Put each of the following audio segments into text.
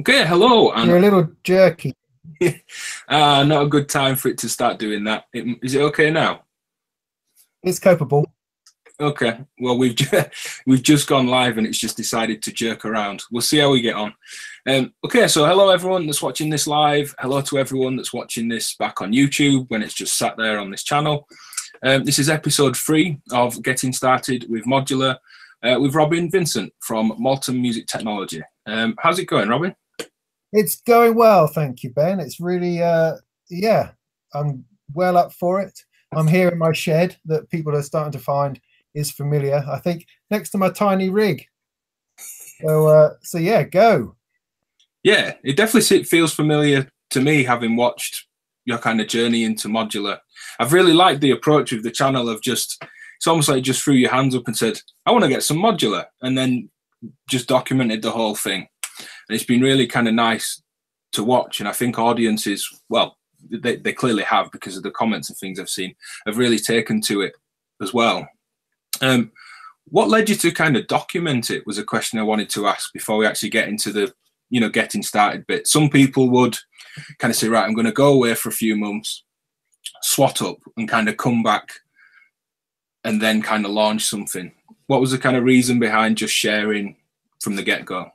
Okay, hello. You're a little jerky. Not a good time for it to start doing that. Is it okay now? It's capable. Okay. Well, we've just gone live and it's just decided to jerk around. We'll see how we get on. Okay, so hello everyone that's watching this live. Hello to everyone that's watching this back on YouTube when it's just sat there on this channel. This is episode 3 of Getting Started with Modular with Robin Vincent from Molten Music Technology. How's it going, Robin? It's going well, thank you, Ben. It's really, yeah, I'm well up for it. I'm here in my shed that people are starting to find is familiar. I think next to my tiny rig. So yeah, go. Yeah, it definitely feels familiar to me, having watched your kind of journey into Modular. I've really liked the approach of the channel of just, it's almost like just threw your hands up and said, I want to get some Modular, and then just documented the whole thing. And it's been really kind of nice to watch. And I think audiences, well, they clearly have, because of the comments and things I've seen, have really taken to it as well. What led you to kind of document it was a question I wanted to ask before we actually get into the, getting started bit. Some people would kind of say, right, I'm going to go away for a few months, swat up and kind of come back and then kind of launch something. What was the kind of reason behind just sharing from the get-go?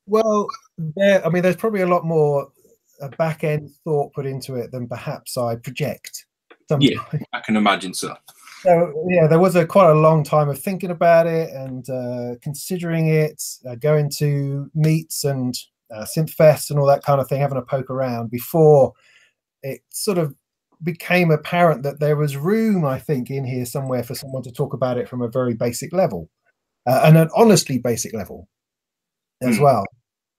Well, there's probably a lot more back-end thought put into it than perhaps I project sometimes. Yeah, I can imagine so. So yeah, there was quite a long time of thinking about it and considering it, going to meets and synth fests and all that kind of thing, having a poke around before it sort of became apparent that there was room, I think, in here somewhere for someone to talk about it from a very basic level and an honestly basic level as well.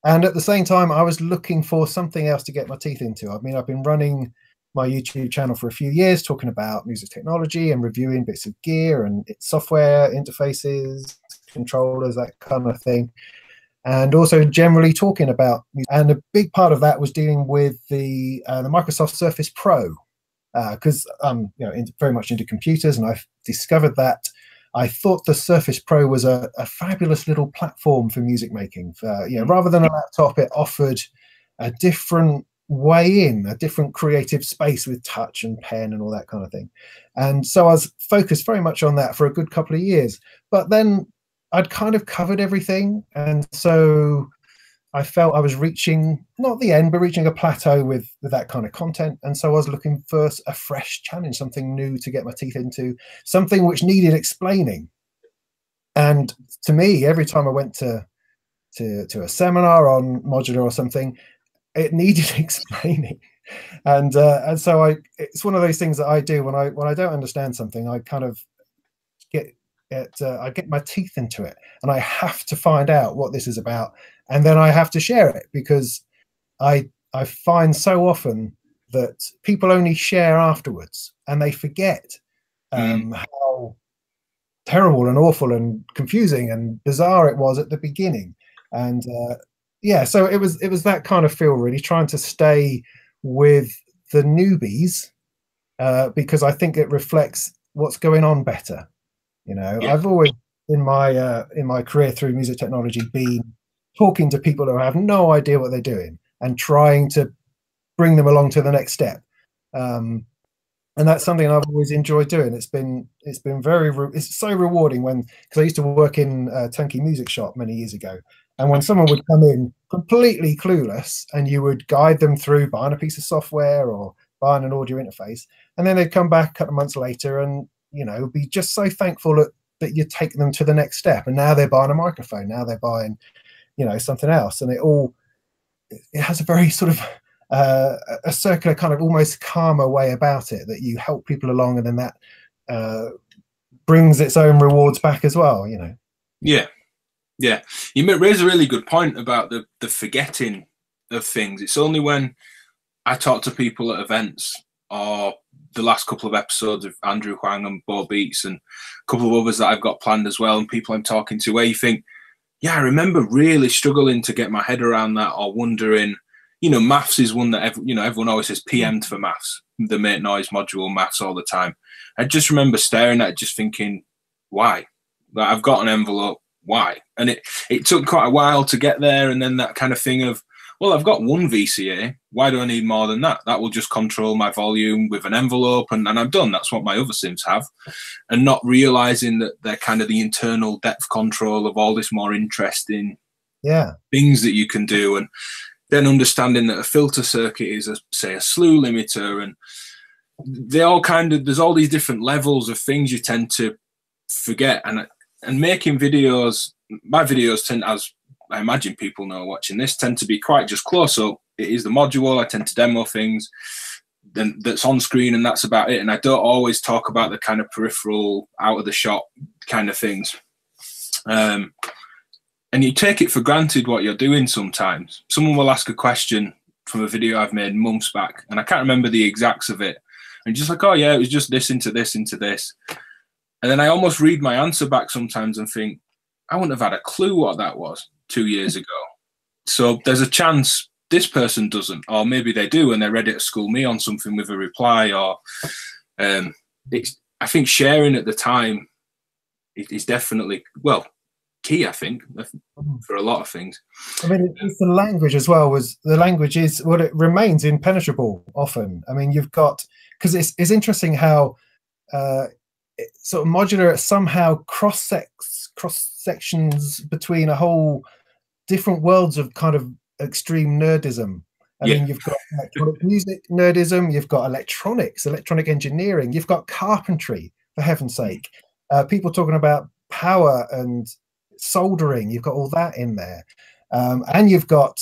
And at the same time, I was looking for something else to get my teeth into. I mean, I've been running my YouTube channel for a few years, talking about music technology and reviewing bits of gear and its software, interfaces, controllers, that kind of thing. And also generally talking about, and a big part of that was dealing with the Microsoft Surface Pro, because I'm very much into computers, and I've discovered that I thought the Surface Pro was a fabulous little platform for music making. Rather than a laptop, it offered a different way in, a different creative space with touch and pen and all that kind of thing. And so I was focused very much on that for a good couple of years. But then I'd kind of covered everything. And so I felt I was reaching, not the end, but reaching a plateau with that kind of content. And so I was looking for a fresh challenge, something new to get my teeth into, something which needed explaining. And to me, every time I went to a seminar on Modular or something, it needed explaining. And so it's one of those things that I do when I don't understand something. I kind of I get my teeth into it, and I have to find out what this is about, and then I have to share it, because I find so often that people only share afterwards, and they forget how terrible and awful and confusing and bizarre it was at the beginning. And yeah, so it was that kind of feel, really, trying to stay with the newbies, because I think it reflects what's going on better. Yeah. I've always in my career through music technology been talking to people who have no idea what they're doing and trying to bring them along to the next step. And that's something I've always enjoyed doing. It's been it's so rewarding because I used to work in a Tanky music shop many years ago. And when someone would come in completely clueless and you would guide them through buying a piece of software or buying an audio interface, and then they'd come back a couple of months later and, be just so thankful that you take them to the next step. And now they're buying a microphone. Now they're buying, something else. And it has a very sort of a circular kind of almost karma way about it, that you help people along, and then that brings its own rewards back as well, Yeah. Yeah, you raise a really good point about the forgetting of things. It's only when I talk to people at events, or the last couple of episodes of Andrew Huang and Bo Beats and a couple of others that I've got planned as well, and people I'm talking to, where you think, yeah, I remember really struggling to get my head around that, or wondering, maths is one that everyone always says PM'd for maths, the make noise module maths all the time. I just remember staring at it, just thinking, why? Like, I've got an envelope, why? And it took quite a while to get there, and then that kind of thing of, well, I've got one VCA. Why do I need more than that? That will just control my volume with an envelope, and I'm done. That's what my other synths have. And not realizing that they're kind of the internal depth control of all this more interesting things that you can do. And then understanding that a filter circuit is, say, a slew limiter, and they all kind of, there's all these different levels of things you tend to forget. And making videos, my videos tend, as I imagine people know watching this, tend to be quite just close up. It is the module. I tend to demo things then that's on screen, and that's about it. And I don't always talk about the kind of peripheral, out of the shot kind of things. And you take it for granted what you're doing sometimes. Someone will ask a question from a video I've made months back, and I can't remember the exacts of it. And just like, oh yeah, it was just this into this into this. And then I almost read my answer back sometimes and think, I wouldn't have had a clue what that was 2 years ago. So there's a chance this person doesn't, or maybe they do and they're ready to school me on something with a reply. Or I think sharing at the time is definitely, well, key, I think, for a lot of things. I mean, it's the language as well. The language is what it remains impenetrable often. I mean, you've got, because it's interesting how sort of Modular somehow cross sections between a whole different worlds of kind of extreme nerdism. I mean, you've got electronic music nerdism, you've got electronics, electronic engineering, you've got carpentry, for heaven's sake. People talking about power and soldering, you've got all that in there. And you've got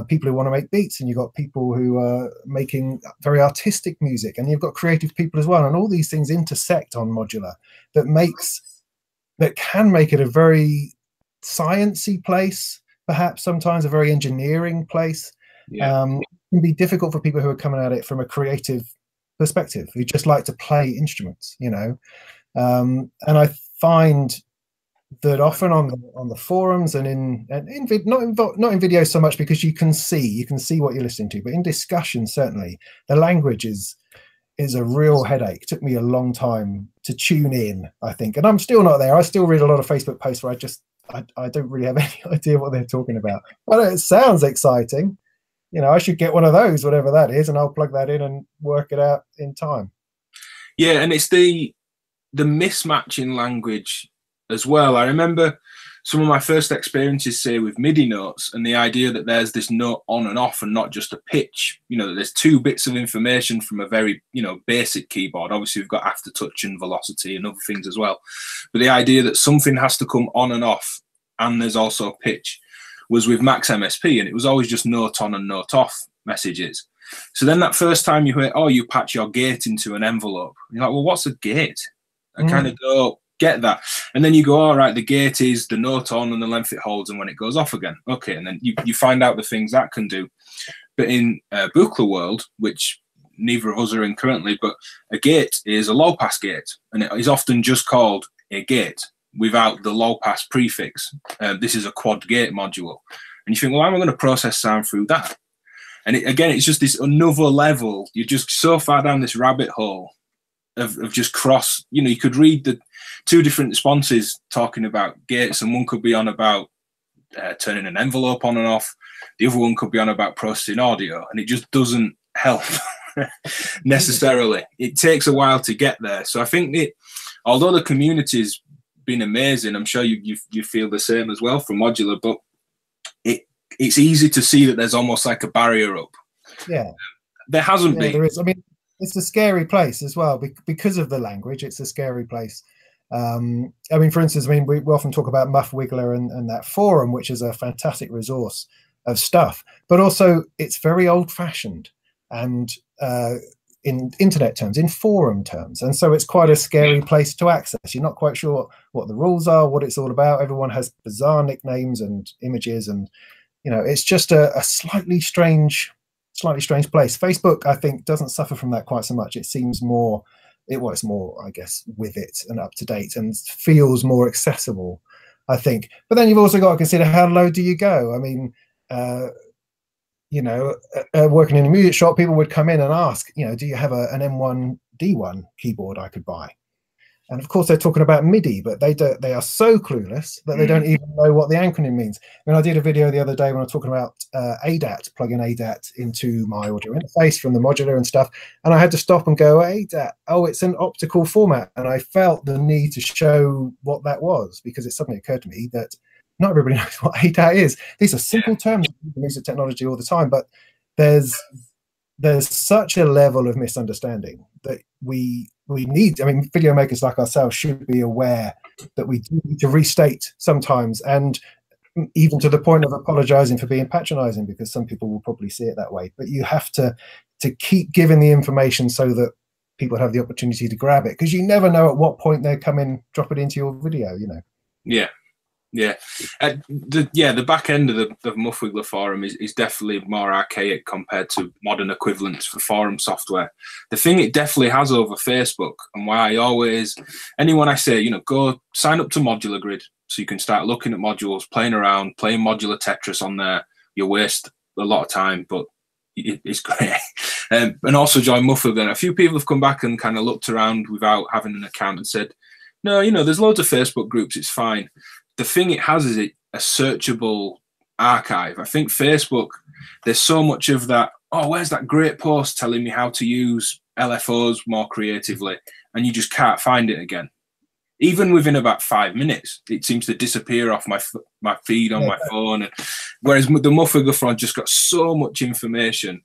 people who want to make beats, and you've got people who are making very artistic music, and you've got creative people as well. And all these things intersect on Modular that can make it a very sciencey place, perhaps sometimes a very engineering place. It can be difficult for people who are coming at it from a creative perspective, who just like to play instruments, you know. And I find that often on the forums and not in videos so much, because you can see what you're listening to, but in discussion certainly the language is a real headache. It took me a long time to tune in, I think, and I'm still not there. I still read a lot of Facebook posts where I don't really have any idea what they're talking about, but it sounds exciting. You know, I should get one of those, whatever that is, and I'll plug that in and work it out in time. Yeah, and it's the mismatch in language as well. I remember some of my first experiences, say, with MIDI notes, and the idea that there's this note on and off and not just a pitch. You know, there's two bits of information from a very, you know, basic keyboard. Obviously, we've got aftertouch and velocity and other things as well. But the idea that something has to come on and off, and there's also pitch, was with Max MSP, and it was always just note on and note off messages. So then that first time you hear, oh, you patch your gate into an envelope, you're like, well, what's a gate? I kind of don't get that. And then you go, all right, the gate is the note on and the length it holds and when it goes off again. Okay, and then you find out the things that can do. But in Buchla world, which neither of us are in currently, but a gate is a low pass gate, and it is often just called a gate without the low pass prefix. This is a quad gate module. And you think, well, how am I going to process sound through that? And again, it's just this another level. You're just so far down this rabbit hole of just cross, you know, you could read the two different responses talking about gates, and one could be on about turning an envelope on and off. The other one could be on about processing audio, and it just doesn't help necessarily. It takes a while to get there. So I think although the community's been amazing, I'm sure you feel the same as well from Modular, but it's easy to see that there's almost like a barrier up. Yeah. There hasn't been. There is. I mean, it's a scary place as well because of the language. It's a scary place. I mean, for instance, I mean, we often talk about Muff Wiggler and that forum, which is a fantastic resource of stuff, but also it's very old-fashioned and in internet terms, in forum terms, and so it's quite a scary place to access. You're not quite sure what the rules are, what it's all about. Everyone has bizarre nicknames and images, and you know, it's just a slightly strange place. Facebook, I think, doesn't suffer from that quite so much. It seems more, it's more, I guess, with it and up to date and feels more accessible, I think. But then you've also got to consider, how low do you go? I mean, you know, working in a music shop, people would come in and ask, you know, do you have an M1 D1 keyboard I could buy? And of course, they're talking about MIDI, but they are so clueless that they don't even know what the acronym means. I mean, I did a video the other day when I was talking about ADAT, plugging ADAT into my audio interface from the modular and stuff. And I had to stop and go, ADAT, oh, it's an optical format. And I felt the need to show what that was, because it suddenly occurred to me that not everybody knows what ADAT is. These are simple terms in music technology all the time, but there's such a level of misunderstanding that we need. I mean, video makers like ourselves should be aware that we do need to restate sometimes, and even to the point of apologizing for being patronizing, because some people will probably see it that way. But you have to keep giving the information so that people have the opportunity to grab it, because you never know at what point they come in, drop it into your video, you know. Yeah, the back end of the Muffwiggler forum is definitely more archaic compared to modern equivalents for forum software. The thing it definitely has over Facebook, and why I always, anyone I say, you know, go sign up to Modular Grid so you can start looking at modules, playing around, playing modular Tetris on there. You waste a lot of time, but it's great. And also join Muffwiggler. A few people have come back and kind of looked around without having an account and said, no, you know, there's loads of Facebook groups, it's fine. The thing it has is a searchable archive. I think Facebook, there's so much of that, oh, where's that great post telling me how to use LFOs more creatively? And you just can't find it again. Even within about 5 minutes, it seems to disappear off my feed on my phone. And whereas the Muffwiggler front just got so much information,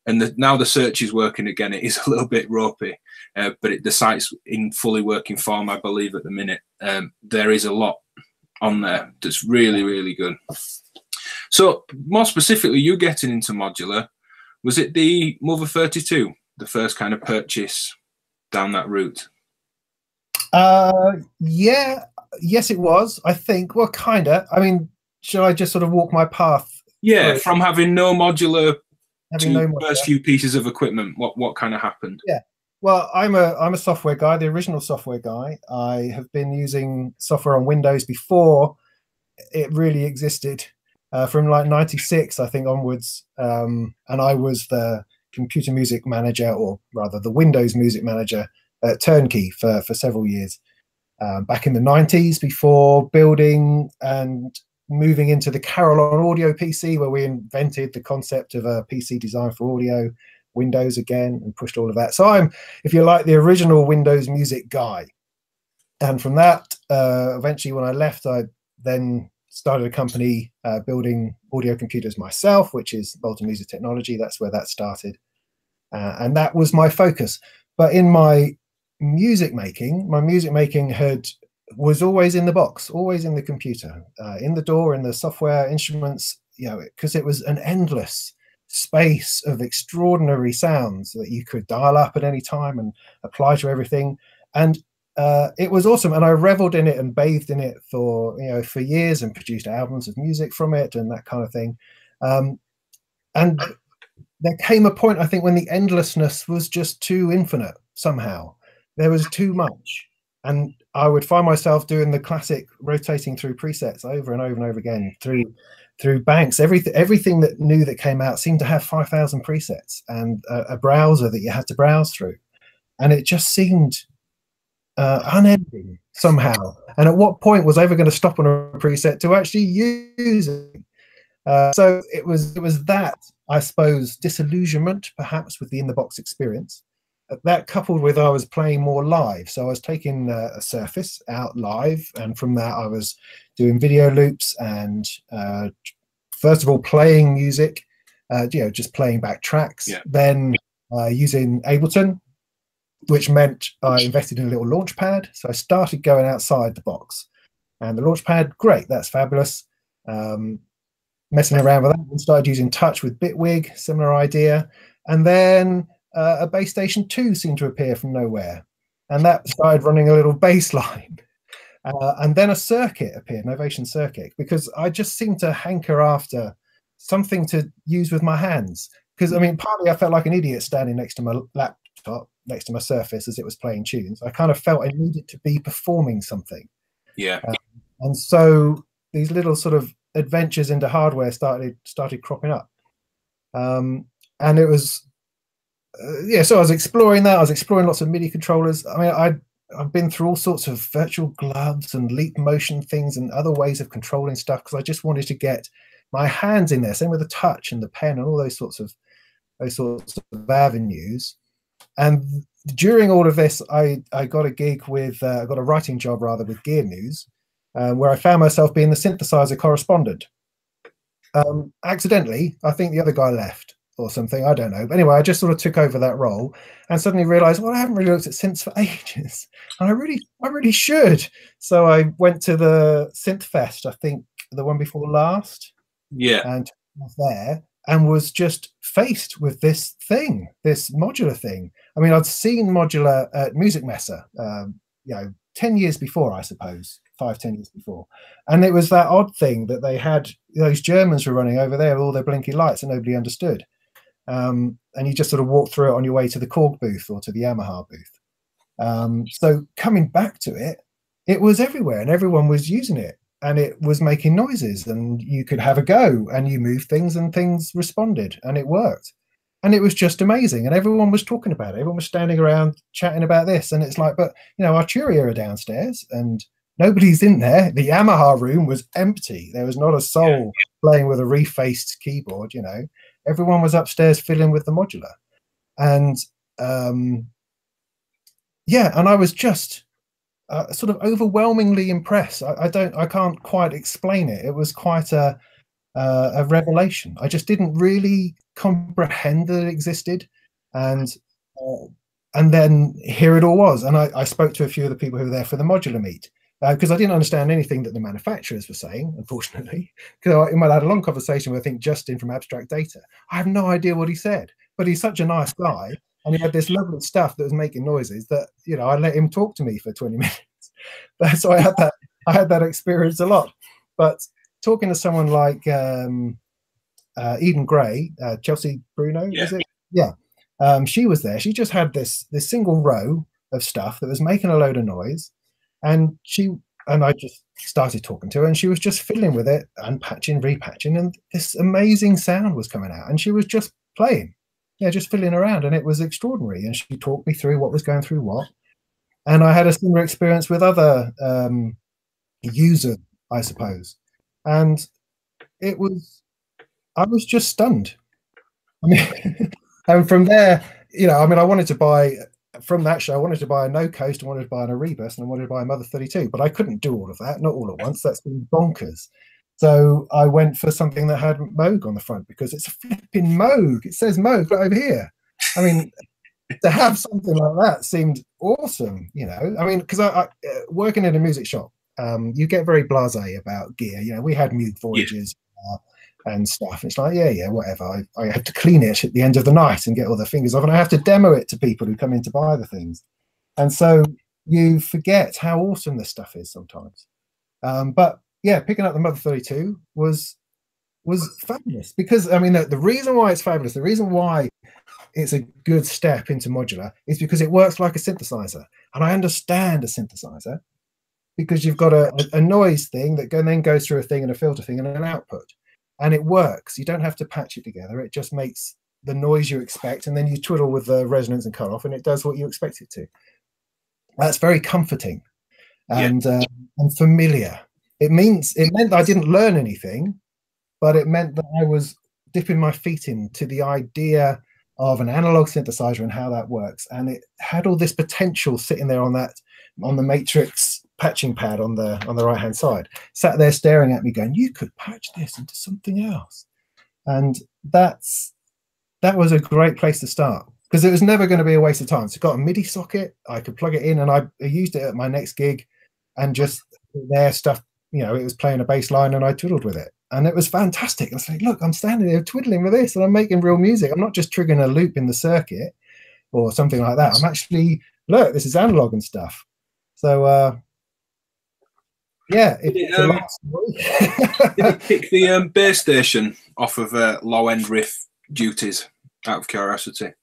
and now the search is working again. It is a little bit ropey, but the site's in fully working form, I believe, at the minute. There is a lot on there that's really, really good. So more specifically, you getting into modular, was it the Mother 32, the first kind of purchase down that route? Yeah, yes, it was, I think. Well, kind of. I mean, should I just sort of walk my path? Yeah, from having no modular to first few pieces of equipment, what kind of happened? Yeah. Well, I'm a software guy, the original software guy. I have been using software on Windows before it really existed, from like 96, I think, onwards. And I was the computer music manager, or rather the Windows music manager at Turnkey for several years, back in the 90s, before building and moving into the Carillon Audio PC, where we invented the concept of a PC designed for audio, Windows again, and pushed all of that. So I'm, if you like, the original Windows music guy. And from that, eventually when I left, I then started a company building audio computers myself, which is Molten Music Technology. That's where that started. And that was my focus. But in my music making was always in the box, always in the computer, in the DAW, in the software instruments, you know, because it was an endless space of extraordinary sounds that you could dial up at any time and apply to everything. And it was awesome, and I reveled in it and bathed in it for years, and produced albums of music from it and that kind of thing. And there came a point, I think, when the endlessness was just too infinite. Somehow there was too much, and I would find myself doing the classic rotating through presets over and over and over again, through banks. Everything that new that came out seemed to have 5,000 presets, and a browser that you had to browse through, and it just seemed unending somehow. And at what point was I ever going to stop on a preset to actually use it? So it was that, I suppose, disillusionment perhaps with the in-the-box experience, that coupled with I was playing more live. So I was taking a Surface out live, and from that I was doing video loops and first of all playing music, just playing back tracks. Yeah. Then using Ableton, which meant I invested in a little launch pad. So I started going outside the box, and the launch pad, great, that's fabulous. Messing around with that, and started using Touch with Bitwig, similar idea. And then a Bass Station 2 seemed to appear from nowhere, and that started running a little bass line. And then a circuit appeared, an Ovation circuit, because I just seemed to hanker after something to use with my hands. Because, I mean, partly I felt like an idiot standing next to my laptop, next to my Surface as it was playing tunes. I kind of felt I needed to be performing something. Yeah. And so these little sort of adventures into hardware started cropping up. And it was, so I was exploring that. I was exploring lots of MIDI controllers. I mean, I've been through all sorts of virtual gloves and leap motion things and other ways of controlling stuff because I just wanted to get my hands in there. Same with the touch and the pen and all those sorts of avenues. And during all of this, I got a gig with I got a writing job rather with Gear News, where I found myself being the synthesizer correspondent. Accidentally, I think the other guy left or something, I don't know. But anyway, I just sort of took over that role and suddenly realized, well, I haven't really looked at synths for ages, and I really should. So I went to the Synth Fest, I think the one before last, and was there and was just faced with this thing, this modular thing. I mean, I'd seen modular at Music Messe, 10 years before, I suppose, 5-10 years before. And it was that odd thing that they had, those Germans were running over there with all their blinky lights and nobody understood. And you just sort of walk through it on your way to the Korg booth or to the Yamaha booth. So coming back to it, it was everywhere and everyone was using it and it was making noises and you could have a go and you moved things and things responded and it worked. And it was just amazing. And everyone was talking about it. Everyone was standing around chatting about this. And it's like, but, Arturia are downstairs and nobody's in there. The Yamaha room was empty. There was not a soul playing with a refaced keyboard, Everyone was upstairs filling with the modular. And, and I was just sort of overwhelmingly impressed. I can't quite explain it. It was quite a revelation. I just didn't really comprehend that it existed, and then here it all was. And I spoke to a few of the people who were there for the modular meet because I didn't understand anything that the manufacturers were saying, unfortunately. Because I had a long conversation with, I think, Justin from Abstract Data. I have no idea what he said, but he's such a nice guy, and he had this lovely stuff that was making noises that I let him talk to me for 20 minutes. So I had that experience a lot. But talking to someone like Eden Gray, Chelsea Bruno, is it? Yeah. She was there. She just had this single row of stuff that was making a load of noise, and I just started talking to her, and she was just fiddling with it, unpatching, repatching, and this amazing sound was coming out, and she was just playing, just fiddling around, and it was extraordinary. And she talked me through what was going through what, and I had a similar experience with other users, I suppose, and I was just stunned. I mean, and from there, I wanted to buy, from that show, I wanted to buy a No Coast, I wanted to buy an Erebus, and I wanted to buy a Mother 32, but I couldn't do all of that, not all at once. That's been bonkers. So I went for something that had Moog on the front because it's a flipping Moog. It says Moog right over here. I mean, to have something like that seemed awesome, I mean, because I working in a music shop, you get very blasé about gear. We had Moog Voyages and stuff. It's like, whatever. I have to clean it at the end of the night and get all the fingers off, and I have to demo it to people who come in to buy the things. And so you forget how awesome this stuff is sometimes. But picking up the Mother 32 was fabulous because, I mean, the reason why it's fabulous, the reason why it's a good step into modular is because it works like a synthesizer. And I understand a synthesizer because you've got a noise thing that then goes through a thing and a filter thing and an output. And it works. You don't have to patch it together. It just makes the noise you expect, and then you twiddle with the resonance and cutoff, and it does what you expect it to. That's very comforting and familiar. It meant that I didn't learn anything, but it meant that I was dipping my feet into the idea of an analog synthesizer and how that works. And it had all this potential sitting there on the matrix patching pad on the right hand side, sat there staring at me going, you could patch this into something else. And that was a great place to start because it was never going to be a waste of time. So I got a MIDI socket, I could plug it in, and I used it at my next gig, and just their stuff, it was playing a bass line and I twiddled with it, and it was fantastic. I was like, look, I'm standing there twiddling with this and I'm making real music. I'm not just triggering a loop in the circuit or something like that. I'm actually, look, this is analog and stuff. So did it pick the bass station off of low end riff duties out of curiosity?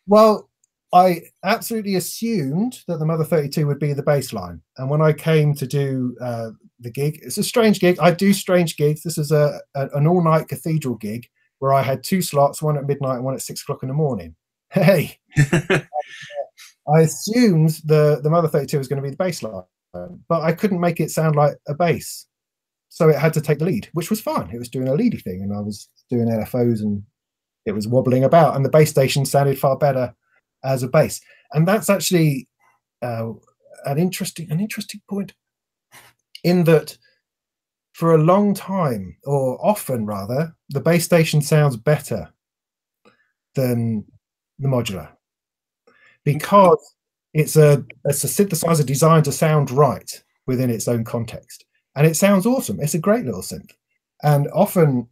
Well, I absolutely assumed that the Mother 32 would be the bass line, and when I came to do the gig, it's a strange gig. I do strange gigs. This is an all night cathedral gig where I had 2 slots, one at midnight and one at 6 o'clock in the morning. Hey. I assumed the Mother 32 was going to be the bass line, but I couldn't make it sound like a bass. So it had to take the lead, which was fine. It was doing a leady thing, and I was doing LFOs, and it was wobbling about, and the bass station sounded far better as a bass. And that's actually an interesting point, in that for a long time, or often rather, the bass station sounds better than the modular, because it's a synthesizer designed to sound right within its own context. And it sounds awesome. It's a great little synth. And often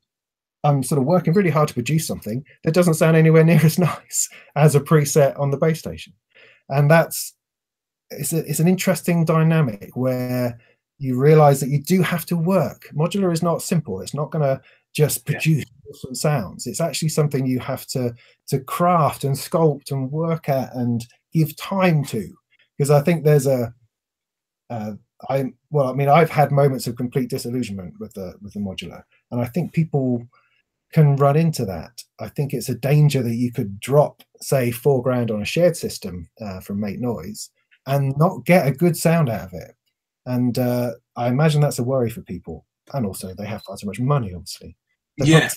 I'm sort of working really hard to produce something that doesn't sound anywhere near as nice as a preset on the bass station. And it's an interesting dynamic where you realize that you do have to work. Modular is not simple. It's not going to just produce awesome sounds. It's actually something you have to craft and sculpt and work at and give time to. Because I think there's I've had moments of complete disillusionment with the modular, and I think people can run into that. I think it's a danger that you could drop, say, $4,000 on a shared system from Make Noise and not get a good sound out of it. And I imagine that's a worry for people. And also, they have far too much money, obviously. They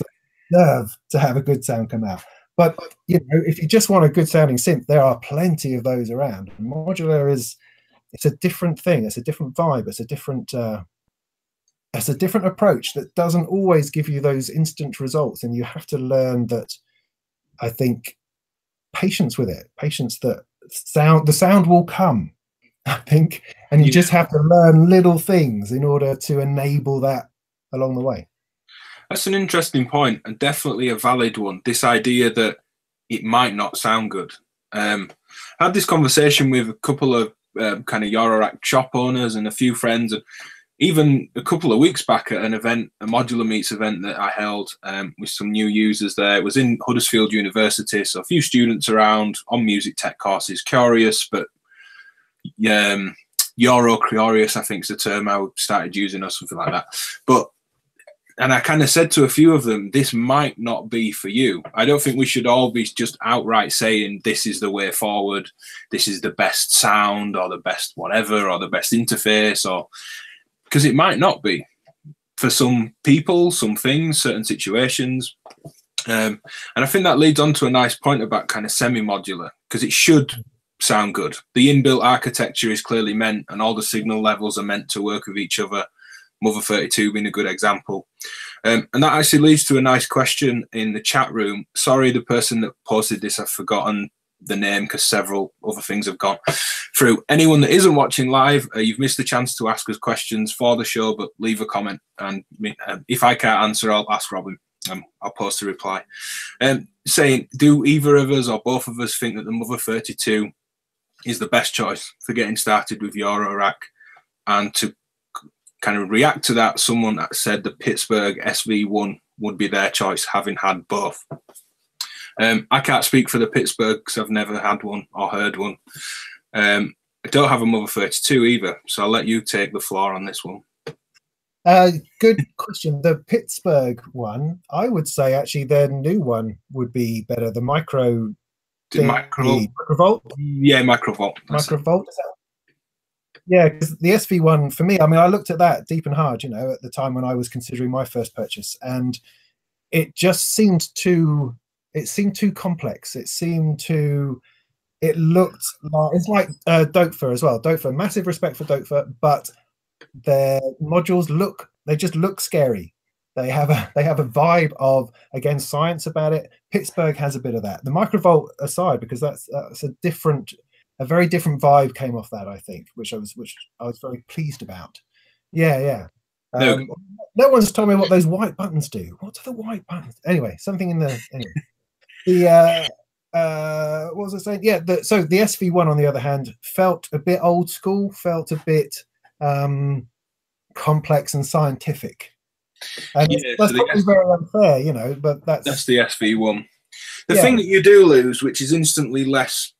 deserve to have a good sound come out. But if you just want a good sounding synth, there are plenty of those around. Modular it's a different thing. It's a different vibe. It's a different approach that doesn't always give you those instant results. And you have to learn that, I think, patience with it, patience that the sound will come, I think. And you just have to learn little things in order to enable that along the way. That's an interesting point, and definitely a valid one. This idea that it might not sound good. I had this conversation with a couple of kind of Eurorack shop owners and a few friends, and even a couple of weeks back at an event, a Modular Meets event that I held with some new users there. It was in Huddersfield University, so a few students around on music tech courses, curious, but Euro curious, I think is the term I started using, or something like that. And I kind of said to a few of them, this might not be for you. I don't think we should all be just outright saying this is the way forward, this is the best sound or the best whatever or the best interface, or because it might not be for some people, some things, certain situations. And I think that leads on to a nice point about kind of semi-modular, because it should sound good. The inbuilt architecture is clearly meant, and all the signal levels are meant to work with each other. Mother 32 being a good example. And that actually leads to a nice question in the chat room. Sorry, the person that posted this, I've forgotten the name because several other things have gone through. Anyone that isn't watching live, you've missed the chance to ask us questions for the show, but leave a comment. And if I can't answer, I'll ask Robin. I'll post a reply. Saying, do either of us or both of us think that the Mother 32 is the best choice for getting started with Eurorack? And to kind of react to that, someone that said the Pittsburgh SV1 would be their choice, having had both. I can't speak for the Pittsburgh because I've never had one or heard one. I don't have a Mother 32 either, so I'll let you take the floor on this one. Good question. The Pittsburgh one, I would say actually their new one would be better. The Microvolt. Yeah, Microvolt. Microvolt. Yeah, because the SV1 for me, I mean, I looked at that deep and hard, at the time when I was considering my first purchase, and it just seemed too. It seemed too complex. It looked like it's like Dopefer as well. Dopefer, massive respect for Dopefer, but their modules just look scary. They have a vibe of, again, science about it. Pittsburgh has a bit of that. The Microvolt aside, because that's a very different vibe came off that, I think, which I was very pleased about. Yeah. No one's told me what those white buttons do. What do the white buttons? Anyway, something in the what was I saying? Yeah. So the SV1, on the other hand, felt a bit old school, felt a bit complex and scientific. And that's probably very unfair, but that's the SV1. The thing that you do lose, which is instantly less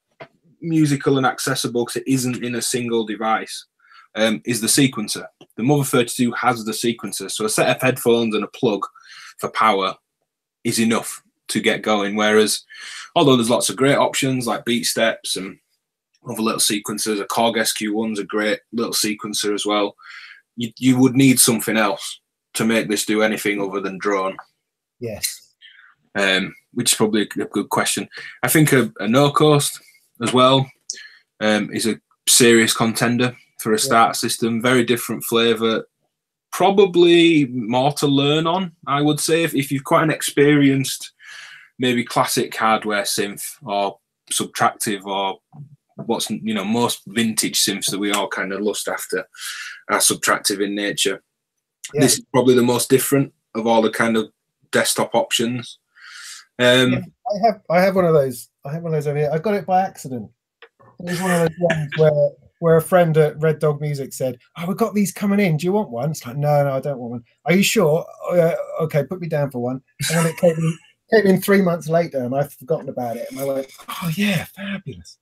musical and accessible because it isn't in a single device, is the sequencer. The Mother 32 has the sequencer, so a set of headphones and a plug for power is enough to get going, whereas although there's lots of great options like beat steps and other little sequencers. A Korg SQ1's a great little sequencer as well. You would need something else to make this do anything other than drone. Yes. Which is probably a good question. I think a no coast as well is a serious contender for a start system. Very different flavour. Probably more to learn on, I would say, if you've quite an experienced, maybe classic hardware synth or subtractive, or what's, you know, most vintage synths that we all kind of lust after are subtractive in nature. Yeah. This is probably the most different of all the kind of desktop options. Yeah, I have one of those. I have one of those over here. I got it by accident. It was one of those ones where a friend at Red Dog Music said, "Oh, we've got these coming in. Do you want one?" It's like, no, I don't want one. Are you sure? Okay, put me down for one. And then it came in 3 months later, and I'd forgotten about it. And I went, "Oh yeah, fabulous."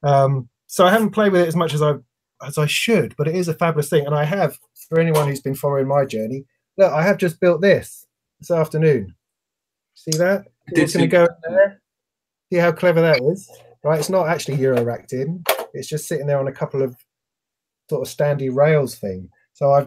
So I haven't played with it as much as I should, but it is a fabulous thing. And I have, for anyone who's been following my journey, look, I have just built this afternoon. See that? It's going to go in there. See how clever that is, right? It's not actually Euroracked in. It's just sitting there on a couple of sort of standy rails thing. So I'm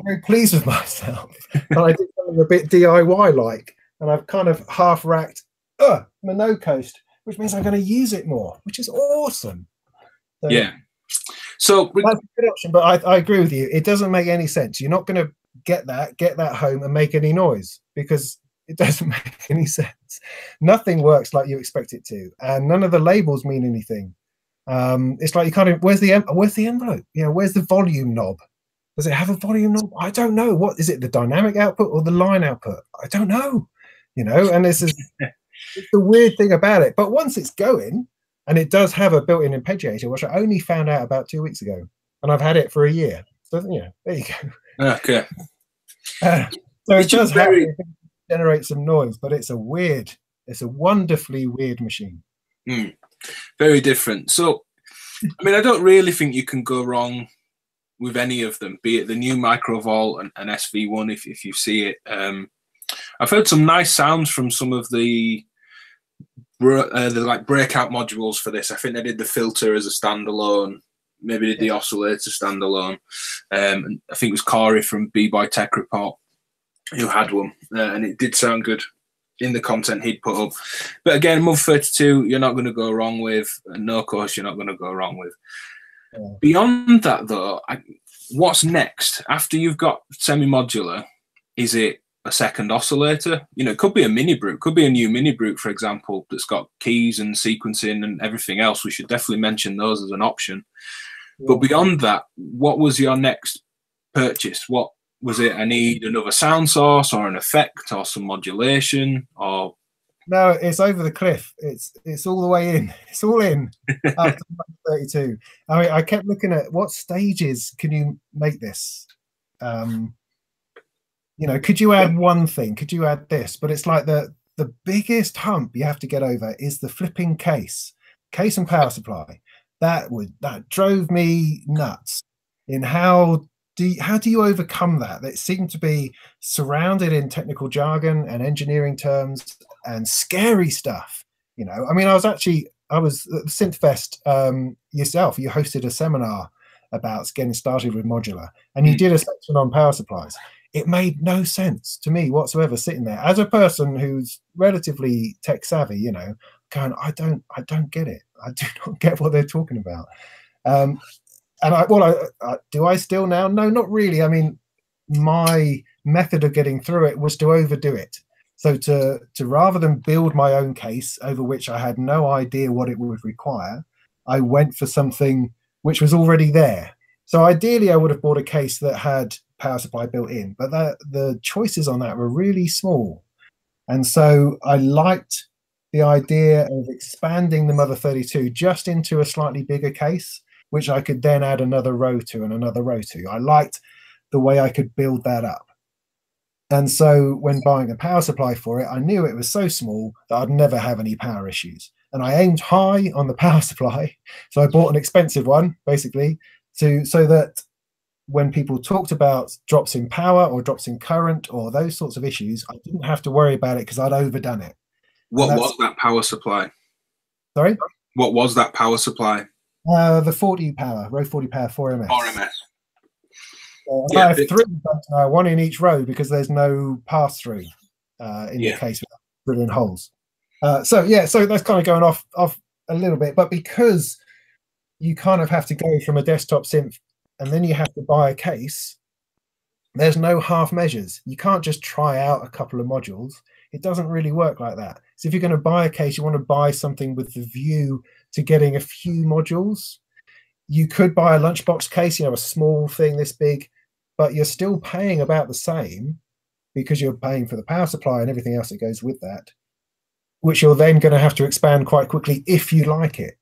very pleased with myself. And I did something a bit DIY like, and I've kind of half racked my no coast, which means I'm going to use it more, which is awesome. So, yeah. So that's a good option, but I agree with you. It doesn't make any sense. You're not going to get that home and make any noise, because it doesn't make any sense. Nothing works like you expect it to, and none of the labels mean anything. It's like you kind of, where's the envelope? You know, where's the volume knob? Does it have a volume knob? I don't know. What is it? The dynamic output or the line output? I don't know. You know, and this is it's the weird thing about it. But once it's going, and it does have a built-in arpeggiator, which I only found out about 2 weeks ago, and I've had it for a year. So yeah, there you go. Okay. So it does generate some noise, but it's a wonderfully weird machine. Very different. So, I mean, I don't really think you can go wrong with any of them, be it the new Microvolt and SV1 if you see it. I've heard some nice sounds from some of the like breakout modules for this. I think they did the filter as a standalone, maybe did the oscillator standalone. And I think it was Corey from B-Boy Tech Report who had one, and it did sound good in the content he'd put up. But again, Mud 32, you're not going to go wrong with. And No Course, you're not going to go wrong with. Yeah. Beyond that, though, what's next? After you've got semi-modular, is it a second oscillator? You know, it could be a mini brute, could be a new mini brute, for example, that's got keys and sequencing and everything else. We should definitely mention those as an option. Yeah. But beyond that, what was your next purchase? What was it? I need another sound source or an effect or some modulation, or no? It's over the cliff. It's all the way in. It's all in. After 32. I mean, I kept looking at what stages can you make this. You know, could you add one thing? Could you add this? But it's like the biggest hump you have to get over is the flipping case and power supply. That drove me nuts. In how do you overcome that? It seemed to be surrounded in technical jargon and engineering terms and scary stuff. You know, I mean, I was at the Synthfest yourself. You hosted a seminar about getting started with modular, and you did a section on power supplies. It made no sense to me whatsoever sitting there as a person who's relatively tech savvy, you know, going, I don't get it. I do not get what they're talking about. And do I still now? No, not really. I mean, my method of getting through it was to overdo it. So to rather than build my own case over which I had no idea what it would require, I went for something which was already there. So ideally, I would have bought a case that had power supply built in, but the choices on that were really small. And so I liked the idea of expanding the Mother 32 just into a slightly bigger case, which I could then add another row to and another row to. I liked the way I could build that up. And so when buying a power supply for it, I knew it was so small that I'd never have any power issues. And I aimed high on the power supply. So I bought an expensive one, basically, so that when people talked about drops in power or drops in current or those sorts of issues, I didn't have to worry about it because I'd overdone it. What was that power supply? Sorry? What was that power supply? The 40 power, row 40 power 4MS. 4MS. I have three, one in each row because there's no pass through in the case with brilliant holes. So that's kind of going off a little bit, but because you kind of have to go from a desktop synth and then you have to buy a case, there's no half measures. You can't just try out a couple of modules. It doesn't really work like that. So if you're going to buy a case, you want to buy something with the view to getting a few modules. You could buy a lunchbox case, a small thing this big, but you're still paying about the same because you're paying for the power supply and everything else that goes with that, which you're then going to have to expand quite quickly if you like it.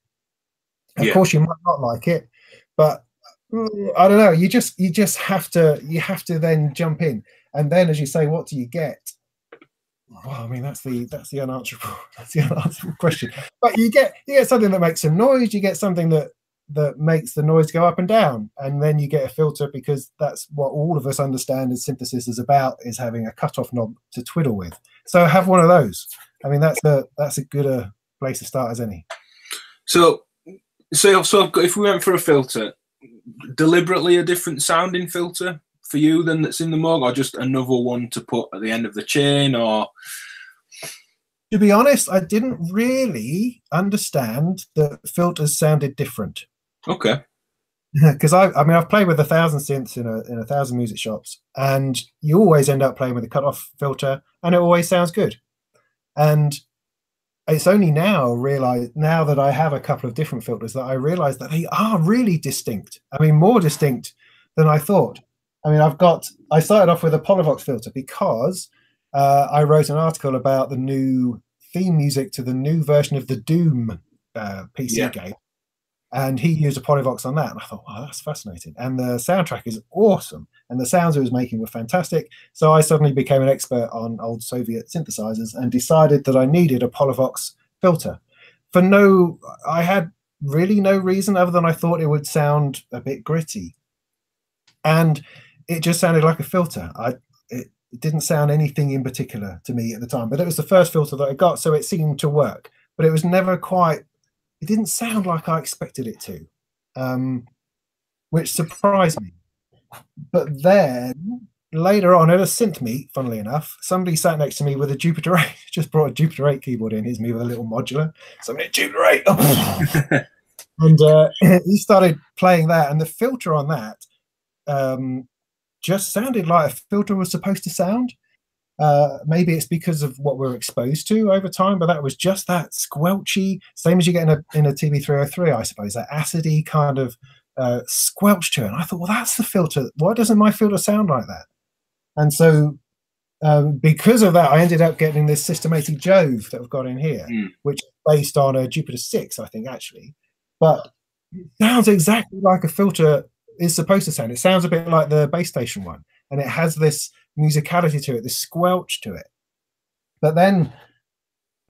Of course, you might not like it, but I don't know. You just have to then jump in, and then, as you say, what do you get? Well, I mean, that's the unanswerable question. But you get something that makes some noise. You get something that makes the noise go up and down, and then you get a filter, because that's what all of us understand as synthesis is about, is having a cutoff knob to twiddle with. So have one of those. I mean, that's a good place to start as any. So if we went for a filter, deliberately a different sounding filter for you than that's in the Moog, or just another one to put at the end of the chain? Or, to be honest, I didn't really understand that filters sounded different. Okay. Because I've played with 1,000 synths in 1,000 music shops, and you always end up playing with a cutoff filter, and it always sounds good. And it's only now that I have a couple of different filters that I realize that they are really distinct. I mean, more distinct than I thought. I mean, I started off with a Polyvox filter because I wrote an article about the new theme music to the new version of the Doom PC game. And he used a Polyvox on that. And I thought, wow, that's fascinating. And the soundtrack is awesome. And the sounds he was making were fantastic. So I suddenly became an expert on old Soviet synthesizers and decided that I needed a Polyvox filter. I had really no reason other than I thought it would sound a bit gritty. And it just sounded like a filter. It didn't sound anything in particular to me at the time. But it was the first filter that I got, so it seemed to work. But it was never quite... It didn't sound like I expected it to, which surprised me. But then later on at a synth meet, funnily enough, somebody sat next to me with a Jupiter 8, just brought a Jupiter 8 keyboard in. Here's me with a little modular. So I'm at Jupiter 8. Oh. And he started playing that, and the filter on that just sounded like a filter was supposed to sound. Maybe it's because of what we're exposed to over time, but that was just that squelchy, same as you get in a TB303, I suppose, that acidy kind of squelch to it. And I thought, well, that's the filter. Why doesn't my filter sound like that? And so because of that, I ended up getting this Systematic Jove that I've got in here, which is based on a Jupiter 6, I think, actually. But it sounds exactly like a filter is supposed to sound. It sounds a bit like the base station one, and it has this musicality to it, this squelch to it. But then,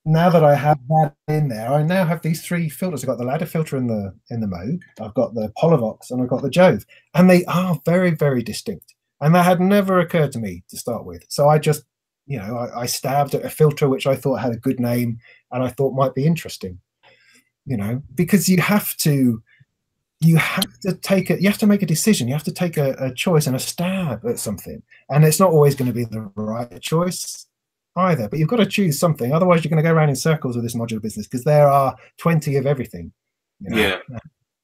now that I have that in there, I now have these three filters. I've got the ladder filter in the Moog, I've got the Polyvox, and I've got the Jove, and they are very, very distinct. And that had never occurred to me to start with. So I just, I stabbed at a filter which I thought had a good name and I thought might be interesting. Because you have to make a decision. You have to take a choice and a stab at something, and it's not always going to be the right choice either, but you've got to choose something. Otherwise you're going to go around in circles with this modular business, because there are 20 of everything.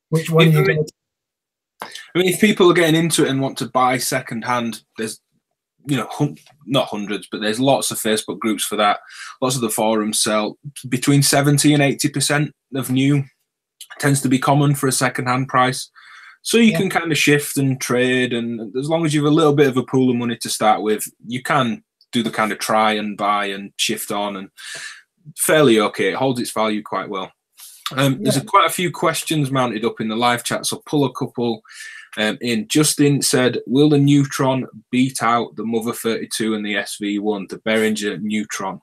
Which one are you going to... I mean, if people are getting into it and want to buy secondhand, there's not hundreds, but there's lots of Facebook groups for that. Lots of the forums sell between 70 and 80% of new. Tends to be common for a second-hand price, so you can kind of shift and trade, and as long as you have a little bit of a pool of money to start with, you can do the kind of try and buy and shift on, and fairly okay. It holds its value quite well. There's quite a few questions mounted up in the live chat, so pull a couple in. Justin said, will the Neutron beat out the Mother 32 and the SV1, the Behringer Neutron?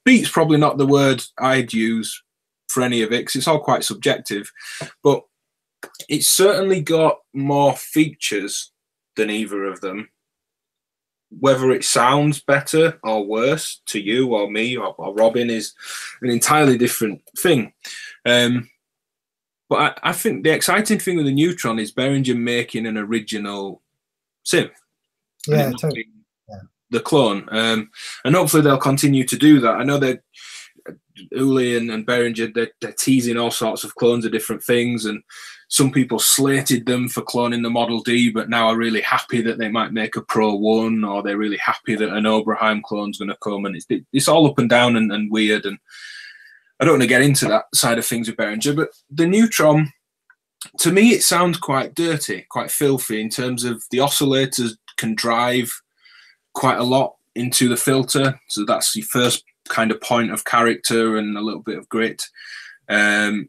Beat's probably not the word I'd use for any of it, because it's all quite subjective, but it's certainly got more features than either of them. whether it sounds better or worse to you or me or Robin is an entirely different thing. But I think the exciting thing with the Neutron is Behringer making an original synth. Yeah, totally. The clone. And hopefully they'll continue to do that. I know that Uli and Behringer, they're teasing all sorts of clones of different things, and some people slated them for cloning the Model D, but now are really happy that they might make a Pro 1, or they're really happy that an Oberheim clone's going to come, and it's all up and down and weird, and I don't want to get into that side of things with Behringer, but the Neutron, to me, it sounds quite dirty, quite filthy in terms of the oscillators can drive quite a lot into the filter. So that's your first kind of point of character and a little bit of grit. Then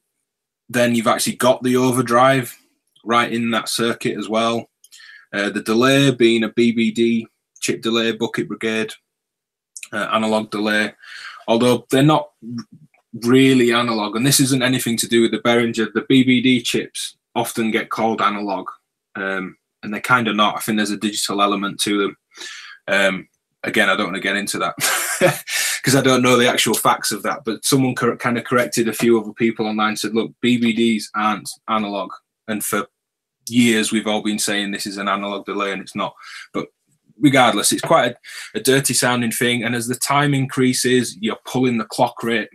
you've actually got the overdrive right in that circuit as well. The delay being a BBD, chip delay, bucket brigade, analog delay, although they're not really analog, and this isn't anything to do with the Behringer. The BBD chips often get called analog, and they're kind of not. I think there's a digital element to them. Again, I don't want to get into that because I don't know the actual facts of that, but someone kind of corrected a few other people online and said, look, BBDs aren't analog, and for years we've all been saying this is an analog delay and it's not. But regardless, it's quite a dirty sounding thing, and as the time increases, you're pulling the clock rate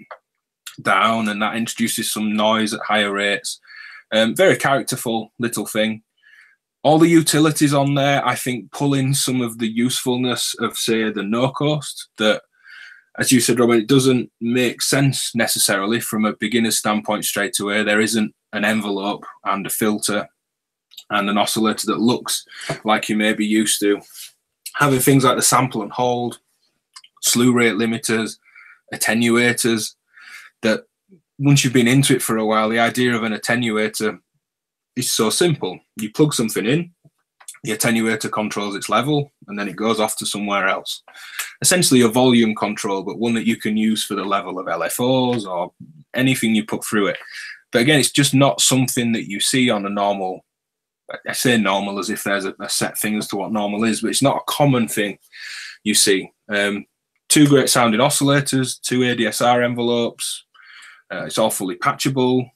down, and that introduces some noise at higher rates. Very characterful little thing. All the utilities on there, I think, pull in some of the usefulness of, say, the no-coast that, as you said, Robin, it doesn't make sense necessarily from a beginner's standpoint straight away. There isn't an envelope and a filter and an oscillator that looks like you may be used to. Having things like the sample and hold, slew rate limiters, attenuators, that once you've been into it for a while, the idea of an attenuator is so simple. You plug something in, the attenuator controls its level, and then it goes off to somewhere else. Essentially a volume control, but one that you can use for the level of LFOs or anything you put through it. But again, it's just not something that you see on a normal, I say normal as if there's a set thing as to what normal is, but it's not a common thing you see. Two great sounding oscillators, two ADSR envelopes. It's all fully patchable.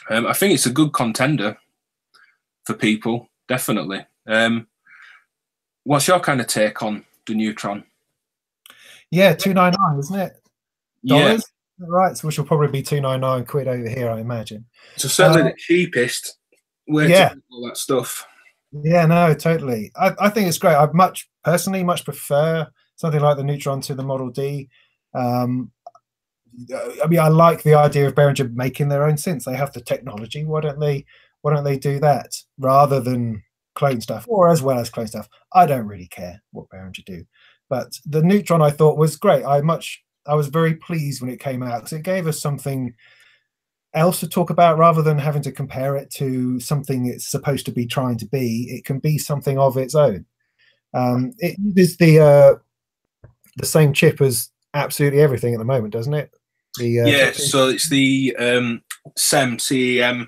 I think it's a good contender for people, definitely. What's your kind of take on the Neutron? Yeah, $299, isn't it? Dollars? Yeah. Right, so which will probably be £299 over here, I imagine. So certainly the cheapest way to do all that stuff. Yeah, no, totally. I think it's great. I personally much prefer something like the Neutron to the Model D. I mean, I like the idea of Behringer making their own synths. They have the technology. Why don't they do that rather than clone stuff, or as well as clone stuff? I don't really care what Behringer do. But the Neutron I thought was great. I was very pleased when it came out because it gave us something else to talk about rather than having to compare it to something it's supposed to be trying to be. It can be something of its own. It uses the same chip as absolutely everything at the moment, doesn't it? So it's the CEM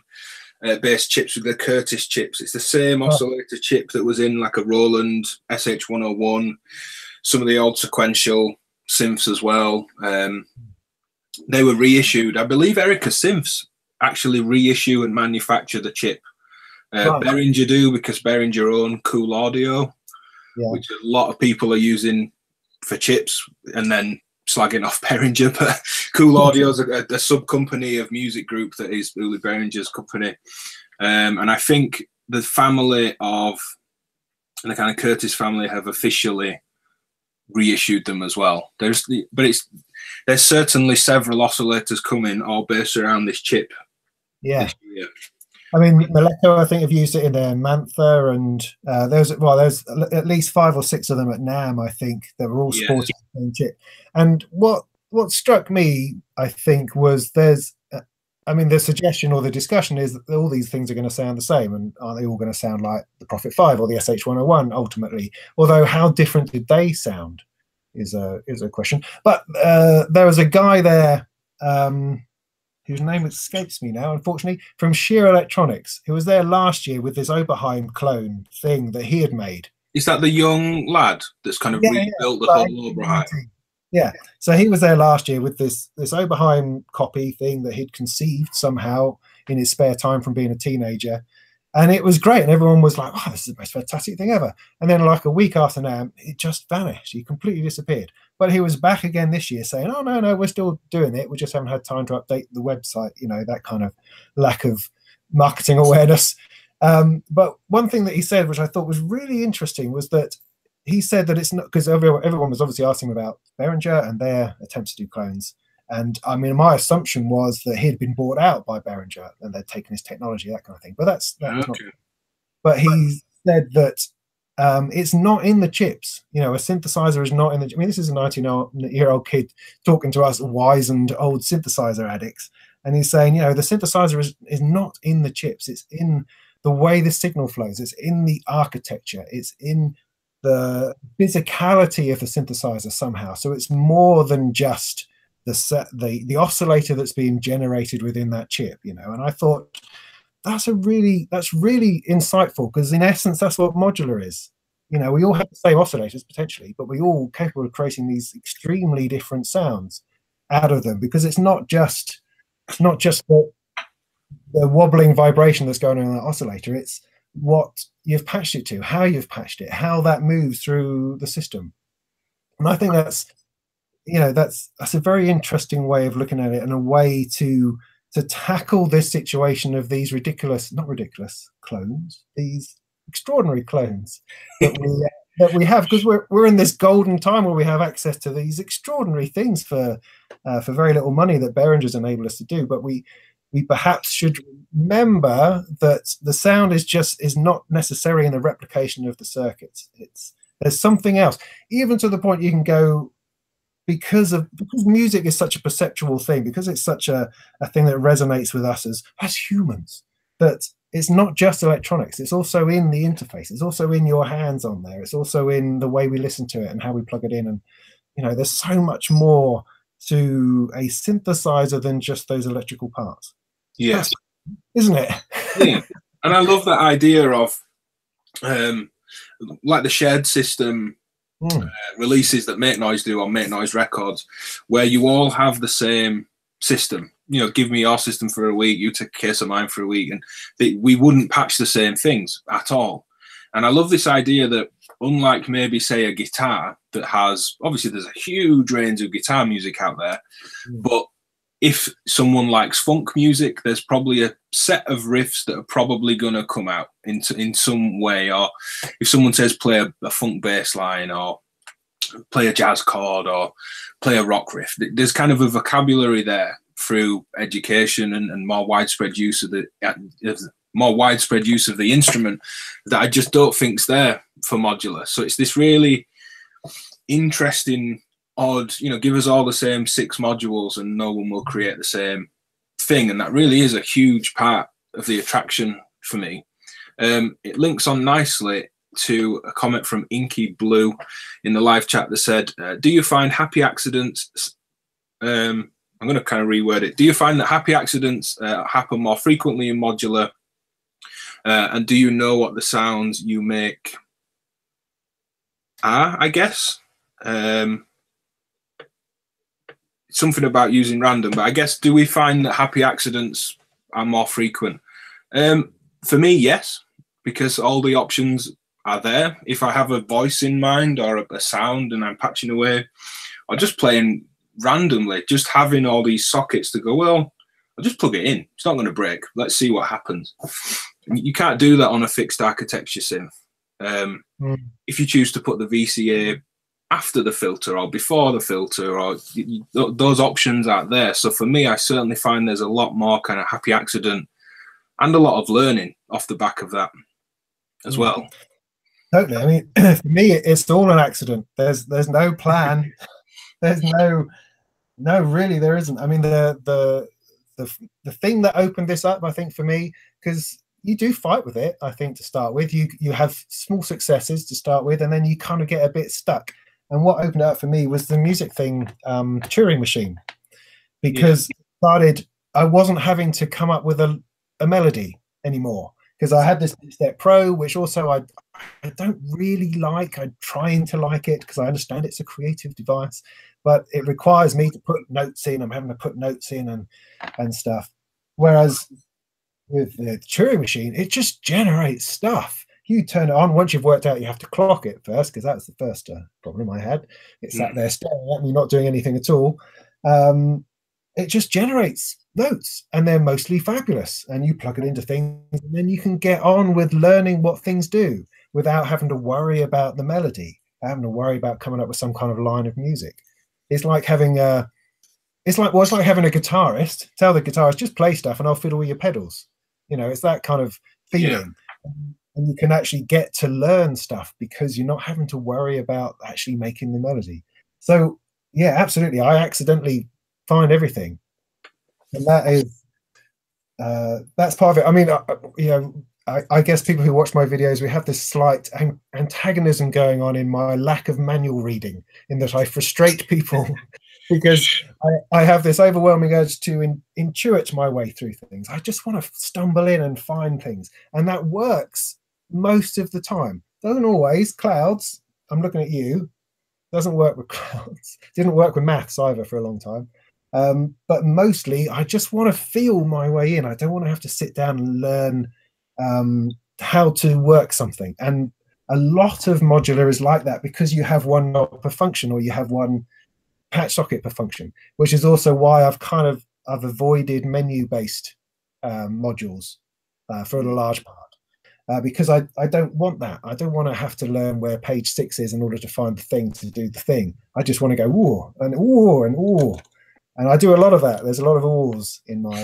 based chips with the Curtis chips. It's the same oscillator chip that was in like a Roland SH101, some of the old sequential synths as well. They were reissued. I believe Erica Synths actually reissue and manufacture the chip. Behringer do, because Behringer own Cool Audio, which a lot of people are using for chips and then slagging off Behringer. But Cool Audio is a sub-company of Music Group that is Uli Behringer's company. And I think the family of, and the kind of Curtis family have officially reissued them as well. There's certainly several oscillators coming all based around this chip. Yeah. This year. I mean, Moleco, I think, have used it in their Mantha, and there's at least 5 or 6 of them at NAMM, I think, that were all sporting the same chip. And what struck me, I think, was the suggestion or the discussion is that all these things are going to sound the same, and are they all going to sound like the Prophet 5 or the SH101 ultimately? Although how different did they sound is a question. But there was a guy there whose name escapes me now, unfortunately, from Sheer Electronics, who was there last year with this Oberheim clone thing that he had made. Is that the young lad that's kind of Yeah, rebuilt the like whole 18, Oberheim? 19. Yeah, so he was there last year with this Oberheim copy thing that he'd conceived somehow in his spare time from being a teenager, and it was great. And everyone was like, "Oh, this is the most fantastic thing ever!" And then, like a week after now, it just vanished. He completely disappeared. But he was back again this year, saying, "Oh no, we're still doing it. We just haven't had time to update the website." You know, that kind of lack of marketing awareness. But one thing that he said, which I thought was really interesting, was that he said that it's not, because everyone was obviously asking about Behringer and their attempts to do clones. And I mean, my assumption was that he'd been bought out by Behringer and they'd taken his technology, that kind of thing. But that was not. But he said that it's not in the chips. You know, a synthesizer is not in the. I mean, this is a 19-year-old kid talking to us wizened old synthesizer addicts, and he's saying, you know, the synthesizer is not in the chips. It's in the way the signal flows. It's in the architecture. It's in the physicality of the synthesizer somehow. So it's more than just the oscillator that's being generated within that chip, you know. And I thought that's really insightful, because in essence that's what modular is. You know, we all have the same oscillators potentially, but we're all capable of creating these extremely different sounds out of them, because it's not just the wobbling vibration that's going on in that oscillator. It's what you've patched it to, how you've patched it, how that moves through the system. And I think that's, you know, that's a very interesting way of looking at it, and a way to tackle this situation of these not ridiculous clones, these extraordinary clones that we have, because we're in this golden time where we have access to these extraordinary things for very little money that Behringer's enabled us to do. But we perhaps should remember that the sound is not necessarily in the replication of the circuits. There's something else, even to the point you can go, because music is such a perceptual thing, because it's such a thing that resonates with us as humans, that it's not just electronics. It's also in the interface. It's also in your hands on there. It's also in the way we listen to it and how we plug it in. And, you know, there's so much more to a synthesizer than just those electrical parts. Yes, isn't it? Yeah, and I love that idea of like the shared system releases that Make Noise do on Make Noise Records, where you all have the same system. You know, give me your system for a week, you take a case of mine for a week, and we wouldn't patch the same things at all. And I love this idea that, unlike maybe say a guitar that has, obviously there's a huge range of guitar music out there, but if someone likes funk music, there's probably a set of riffs that are probably going to come out in some way. Or if someone says play a funk bass line, or play a jazz chord, or play a rock riff, there's kind of a vocabulary there through education and more widespread use of the instrument that I just don't think's there for modular. So it's this really interesting, odd, you know, give us all the same 6 modules and no one will create the same thing. And that really is a huge part of the attraction for me. It links on nicely to a comment from Inky Blue in the live chat that said, do you find happy accidents, I'm going to kind of reword it, do you find that happy accidents happen more frequently in modular, and do you know what the sounds you make are, I guess? Something about using random, but I guess, do we find that happy accidents are more frequent? For me, yes, because all the options are there. If I have a voice in mind or a sound and I'm patching away, or just playing randomly, just having all these sockets to go, well, I'll just plug it in. It's not going to break. Let's see what happens. You can't do that on a fixed architecture synth. If you choose to put the VCA after the filter or before the filter, or those options aren't there. So for me, I certainly find there's a lot more kind of happy accident and a lot of learning off the back of that as well. Totally. I mean, for me, it's all an accident. There's no plan. There's no, really, there isn't. I mean, the thing that opened this up, I think, for me, because you do fight with it, I think, to start with. You have small successes to start with, and then you kind of get a bit stuck. And what opened it up for me was the music thing, Turing Machine, because I wasn't having to come up with a melody anymore, because I had this Step Pro, which also I don't really like. I'm trying to like it because I understand it's a creative device, but it requires me to put notes in. I'm having to put notes in and stuff. Whereas with the Turing machine, it just generates stuff. You turn it on. Once you've worked out, you have to clock it first, because that's the first problem I had. It sat there staring at me, not doing anything at all. It just generates notes, and they're mostly fabulous. And you plug it into things, and then you can get on with learning what things do without having to worry about the melody, having to worry about coming up with some kind of line of music. It's like having it's like having a guitarist. Tell the guitarist, just play stuff, and I'll fiddle with your pedals. You know, it's that kind of feeling. Yeah. And you can actually get to learn stuff because you're not having to worry about actually making the melody. So yeah, absolutely. I accidentally find everything, and that is that's part of it. I mean, you know, I guess people who watch my videos, we have this slight antagonism going on in my lack of manual reading, in that I frustrate people because I have this overwhelming urge to intuit my way through things. I just want to stumble in and find things, and that works most of the time. Doesn't always. Clouds, I'm looking at you, doesn't work with clouds. Didn't work with maths either for a long time. But mostly I just want to feel my way in. I don't want to have to sit down and learn how to work something. And a lot of modular is like that, because you have one knob per function, or you have one patch socket per function, which is also why I've avoided menu-based modules for a large part. Because I don't want that. I don't want to have to learn where page 6 is in order to find the thing to do the thing. I just want to go ooh and ooh and ooh, and I do a lot of that. There's a lot of oohs in my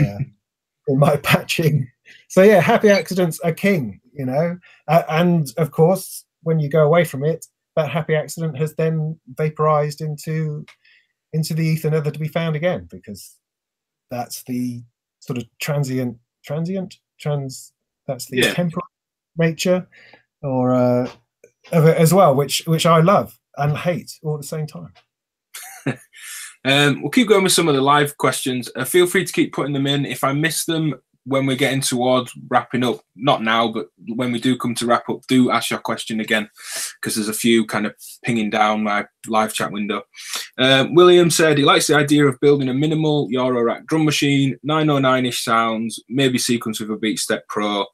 in my patching. So yeah, happy accidents are king, you know. And of course, when you go away from it, that happy accident has then vaporized into the ether, never to be found again, because that's the sort of that's the temporal nature, or of it as well, which I love and hate all at the same time. We'll keep going with some of the live questions. Feel free to keep putting them in. If I miss them when we're getting towards wrapping up, not now, but when we do come to wrap up, do ask your question again, because there's a few kind of pinging down my live chat window. William said he likes the idea of building a minimal Eurorack drum machine, 909-ish sounds, maybe sequence with a Beat Step Pro.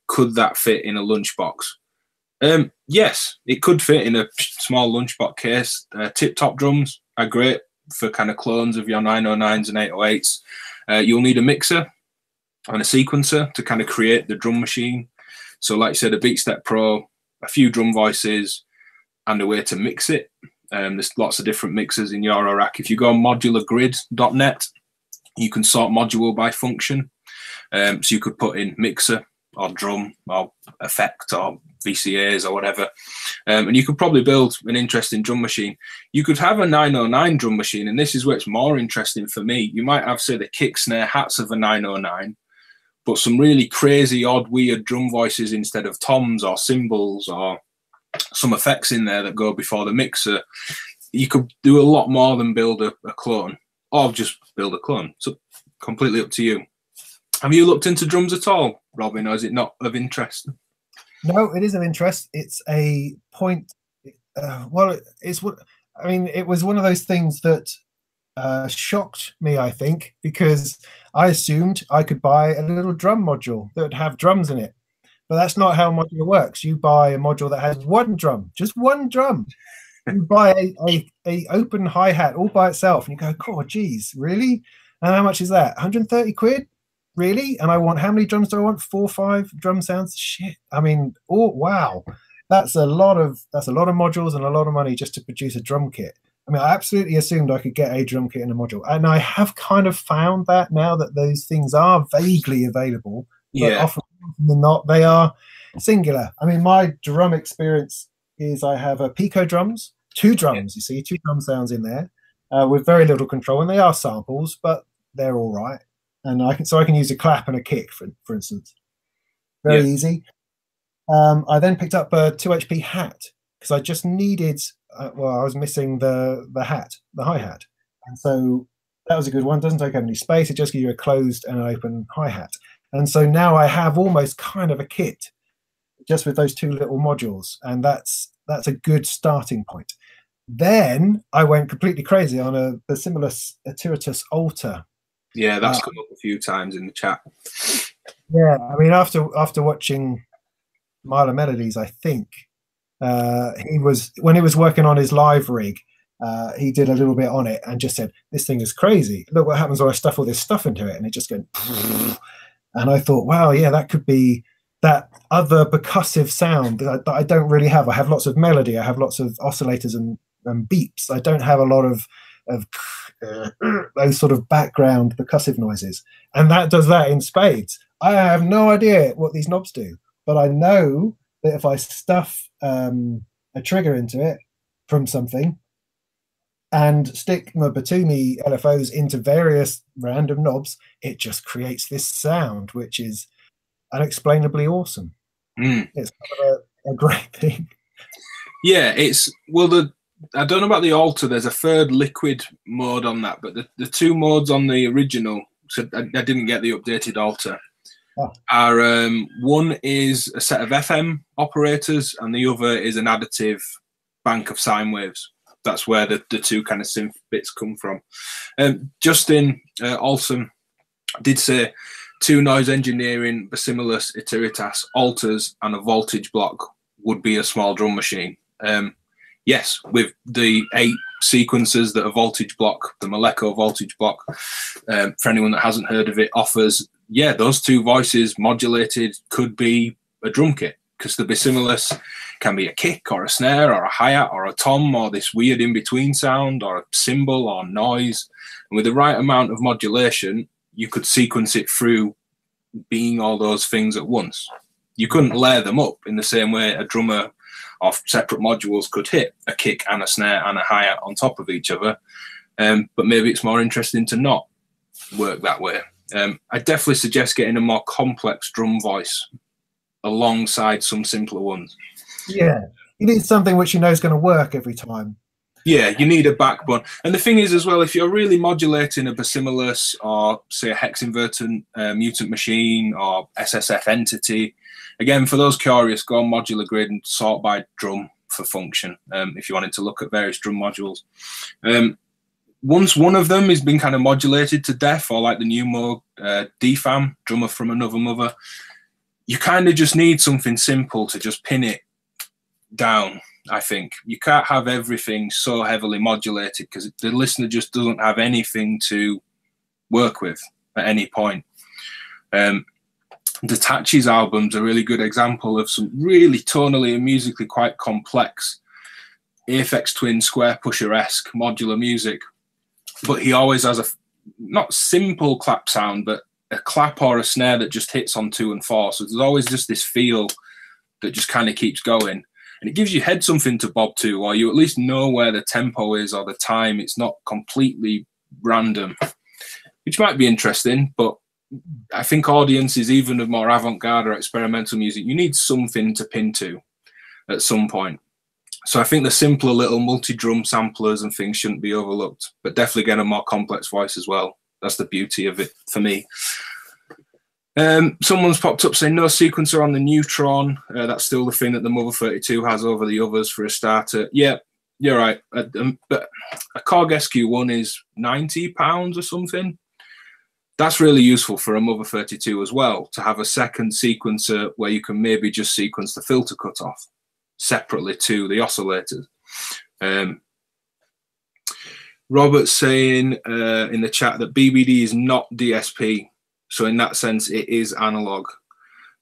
Could that fit in a lunchbox? Yes, it could fit in a small lunchbox case. Tip-top drums are great for kind of clones of your 909s and 808s. You'll need a mixer and a sequencer to kind of create the drum machine. So like I said, a Beat Step Pro, a few drum voices, and a way to mix it. There's lots of different mixers in Eurorack. If you go on modulargrid.net, you can sort module by function. So you could put in mixer or drum or effect or VCAs or whatever. And you could probably build an interesting drum machine. You could have a 909 drum machine, and this is where it's more interesting for me. You might have, say, the kick, snare, hats of a 909, but some really crazy, odd, weird drum voices instead of toms or cymbals, or some effects in there that go before the mixer. You could do a lot more than build a clone, or just build a clone. So completely up to you. Have you looked into drums at all, Robin, or is it not of interest? No, it is of interest. It's a point. Well, it's what I mean. It was one of those things that shocked me, I think, because I assumed I could buy a little drum module that would have drums in it. But that's not how Modular works. You buy a module that has one drum, just one drum. You buy a open hi-hat all by itself, and you go, oh, geez, really? And how much is that? 130 quid? Really? And I want, how many drums do I want? 4 or 5 drum sounds? Shit. I mean, oh wow. That's a lot of modules and a lot of money just to produce a drum kit. I mean, I absolutely assumed I could get a drum kit and a module. And I have kind of found that now that those things are vaguely available. But often than not, they are singular. I mean, my drum experience is I have a Pico drums, 2 drums, you see, 2 drum sounds in there with very little control. And they are samples, but they're all right. And I can use a clap and a kick, for instance. Very easy. I then picked up a 2 HP hat because I just needed. Well, I was missing the hat, the hi-hat, and so that was a good one. Doesn't take up any space. It just gives you a closed and an open hi-hat. And so now I have almost kind of a kit just with those two little modules, and that's a good starting point. Then I went completely crazy on a similar Iteratus Alter. Yeah, that's come up a few times in the chat. Yeah, I mean, after watching Milo Melodies, I think when he was working on his live rig, he did a little bit on it and just said, "This thing is crazy. Look what happens when I stuff all this stuff into it," and it just goes. And I thought, wow, yeah, that could be that other percussive sound that I don't really have. I have lots of melody. I have lots of oscillators and beeps. I don't have a lot of those sort of background percussive noises. And that does that in spades. I have no idea what these knobs do, but I know that if I stuff a trigger into it from something and stick my Batumi LFOs into various random knobs, it just creates this sound, which is unexplainably awesome. It's kind of a great thing. Yeah, I don't know about the Alter. There's a third liquid mode on that, but the two modes on the original, so I didn't get the updated Alter, are one is a set of FM operators and the other is an additive bank of sine waves. That's where the two kind of synth bits come from. Justin Olsen did say 2 noise engineering Basimilus Iteratas Alters and a voltage block would be a small drum machine. Yes, with the 8 sequencers that a voltage block, the Moleko voltage block, for anyone that hasn't heard of it, offers, yeah, those 2 voices modulated could be a drum kit, because the Basimilus can be a kick or a snare or a hi-hat or a tom or this weird in-between sound or a cymbal or noise. And with the right amount of modulation, you could sequence it through being all those things at once. You couldn't layer them up in the same way a drummer of separate modules could hit a kick and a snare and a hi-hat on top of each other. But maybe it's more interesting to not work that way. I definitely suggest getting a more complex drum voice alongside some simpler ones. Yeah, you need something which you know is going to work every time. Yeah, you need a backbone. And the thing is as well, if you're really modulating a Basimilus or say a hex inverter mutant machine or SSF entity, again, for those curious, go on Modular Grid and sort by drum for function if you wanted to look at various drum modules. Once one of them has been kind of modulated to death, or like the new mode DFAM, drummer from another mother, you kind of just need something simple to just pin it down. I think you can't have everything so heavily modulated because the listener just doesn't have anything to work with at any point. Detach's album's a really good example of some really tonally and musically quite complex Aphex Twin square pusher-esque modular music, but he always has a not simple clap sound, but a clap or a snare that just hits on 2 and 4. So there's always just this feel that just kind of keeps going. And it gives your head something to bob to, or you at least know where the tempo is or the time. It's not completely random, which might be interesting, but I think audiences, even of more avant-garde or experimental music, you need something to pin to at some point. So I think the simpler little multi-drum samplers and things shouldn't be overlooked, but definitely get a more complex voice as well. That's the beauty of it for me. Someone's popped up saying no sequencer on the Neutron. That's still the thing that the Mother 32 has over the others for a starter. Yeah, you're right. But a Korg SQ1 is £90 or something. That's really useful for a Mother 32 as well, to have a second sequencer where you can maybe just sequence the filter cutoff separately to the oscillators. Robert's saying in the chat that BBD is not DSP. So in that sense, it is analog.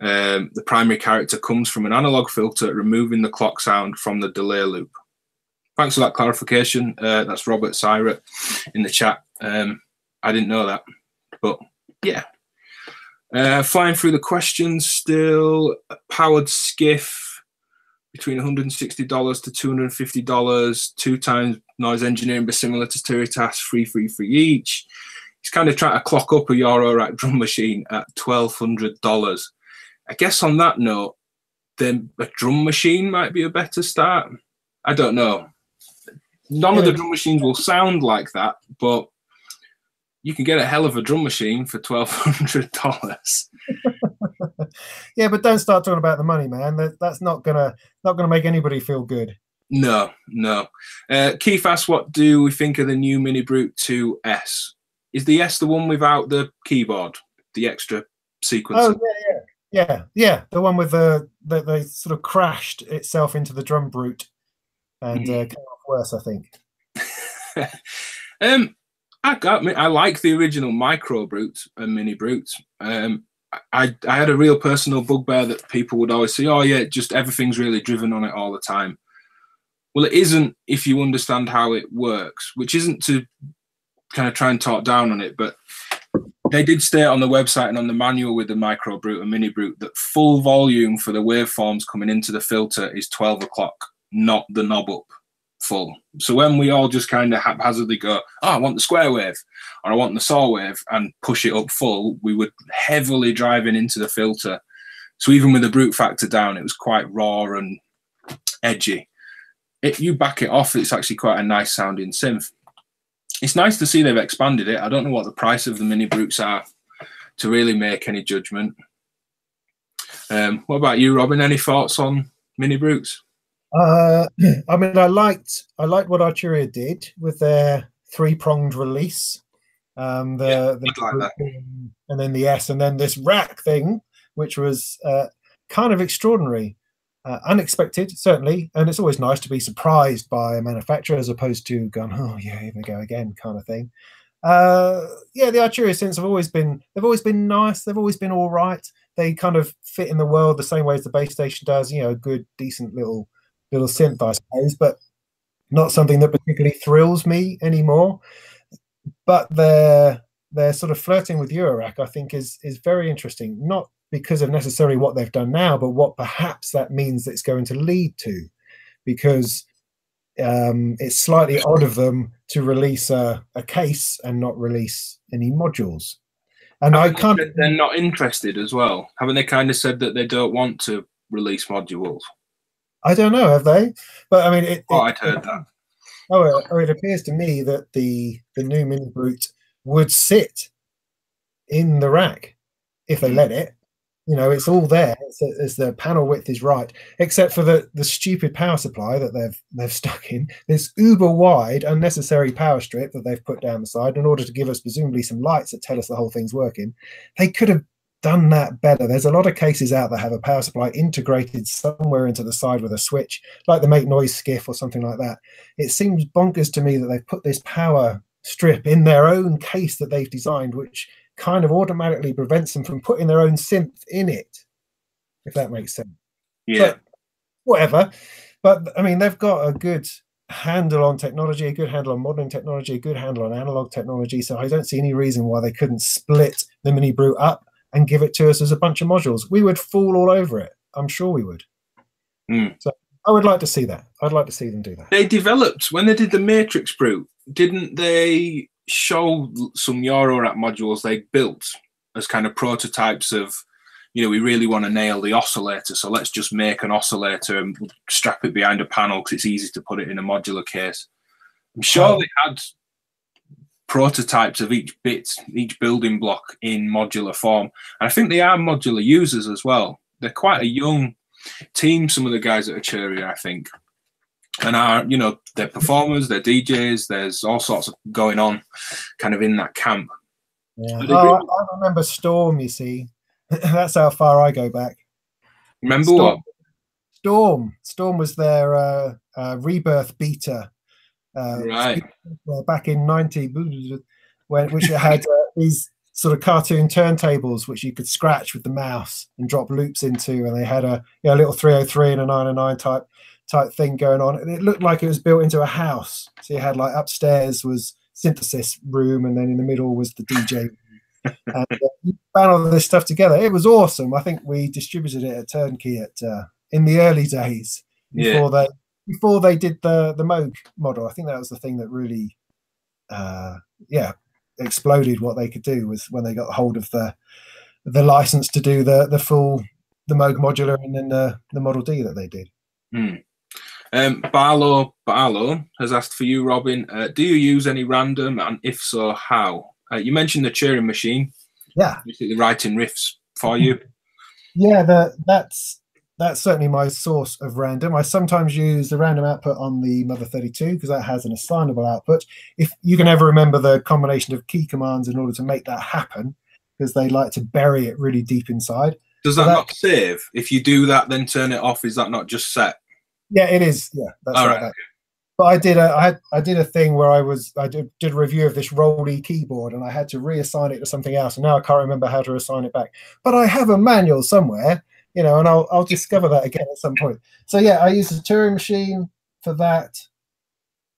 The primary character comes from an analog filter, removing the clock sound from the delay loop. Thanks for that clarification. That's Robert Syret in the chat. I didn't know that, but yeah. Flying through the questions still. A powered skiff between $160 to $250, 2 times noise engineering, but similar to Iteratas, free each. He's kind of trying to clock up a Eurorack drum machine at $1,200. I guess on that note, then a drum machine might be a better start. I don't know. None of the drum machines will sound like that, but you can get a hell of a drum machine for $1,200. Yeah, but don't start talking about the money, man. That's not gonna make anybody feel good. No. Keith asks, what do we think of the new Mini Brute 2S? Is the S the one without the keyboard, the extra sequencer? Oh yeah. The one with they sort of crashed itself into the drum brute and came off worse, I think. I like the original Micro Brute and Mini Brute. I had a real personal bugbear that people would always say, oh yeah, just everything's really driven on it all the time. Well, it isn't if you understand how it works, which isn't to kind of try and talk down on it, but they did state on the website and on the manual with the Micro Brute and Mini Brute that full volume for the waveforms coming into the filter is 12 o'clock, not the knob up full. So when we all just kind of haphazardly go, oh, I want the square wave or I want the saw wave and push it up full, we were heavily driving into the filter. So even with the brute factor down, it was quite raw and edgy. If you back it off, it's actually quite a nice sounding synth. It's nice to see they've expanded it. I don't know what the price of the Mini Brutes are to really make any judgment. What about you, Robin? Any thoughts on Mini Brutes? I mean, I liked what Arturia did with their 3-pronged release. I'd like that. And then the S, and then this rack thing, which was kind of extraordinary. Unexpected, certainly, and it's always nice to be surprised by a manufacturer as opposed to going, oh yeah, here we go again, kind of thing. Yeah, the Arturia synths have always been nice. They've always been all right. They kind of fit in the world the same way as the base station does. You know, a good, decent little synth, I suppose, but not something that particularly thrills me anymore. But their sort of flirting with Eurorack, I think, is very interesting. Not because of necessarily what they've done now, but what perhaps that means that it's going to lead to, because it's slightly odd of them to release a case and not release any modules. And they're not interested as well. Haven't they kind of said that they don't want to release modules? I don't know, have they? But I mean, I'd heard that. It appears to me that the new Mini Brute would sit in the rack if they let it. You know, it's all there as the panel width is right, except for the stupid power supply that they've stuck in this uber wide unnecessary power strip that they've put down the side in order to give us presumably some lights that tell us the whole thing's working. They could have done that better. There's a lot of cases out that have a power supply integrated somewhere into the side with a switch, like the Make Noise skiff or something like that. It seems bonkers to me that they've put this power strip in their own case that they've designed, which kind of automatically prevents them from putting their own synth in it, if that makes sense. Yeah. But whatever. But I mean, they've got a good handle on technology, a good handle on modeling technology, a good handle on analog technology. So I don't see any reason why they couldn't split the Mini Brute up and give it to us as a bunch of modules. We would fall all over it. I'm sure we would. So I would like to see that. I'd like to see them do that. They developed, when they did the Matrix Brute, didn't they show some Eurorack modules they built as kind of prototypes of, you know, we really want to nail the oscillator, so let's just make an oscillator and strap it behind a panel because it's easy to put it in a modular case. I'm sure they had prototypes of each bit, each building block in modular form. And I think they are modular users as well. They're quite a young team, some of the guys at Arturia, I think. And are, you know, they're performers, they're DJs, there's all sorts of going on kind of in that camp. Yeah. I remember Storm, you see. That's how far I go back. Remember what? Storm was their Rebirth beta. Right. Back in 90, which had these sort of cartoon turntables which you could scratch with the mouse and drop loops into, and they had a little 303 and a 909 type thing going on, and it looked like it was built into a house. So you had, like, upstairs was synthesis room, and then in the middle was the DJ and you found all this stuff together. It was awesome. I think we distributed it at Turnkey in the early days before they did the Moog model. I think that was the thing that really exploded what they could do, was when they got hold of the license to do the Moog modular and then the Model D that they did. Barlow has asked for you, Robin, do you use any random, and if so, how? You mentioned the Turing machine. Yeah. Basically writing riffs for you. Yeah, that's certainly my source of random. I sometimes use the random output on the Mother 32 because that has an assignable output. If you can ever remember the combination of key commands in order to make that happen, because they like to bury it really deep inside. Does that not save? If you do that, then turn it off. Is that not just set? Yeah, it is. Yeah, that's all right. right. But I did a thing where I did a review of this Rolly keyboard, and I had to reassign it to something else, and now I can't remember how to assign it back. But I have a manual somewhere, and I'll discover that again at some point. So yeah, I use the Turing machine for that.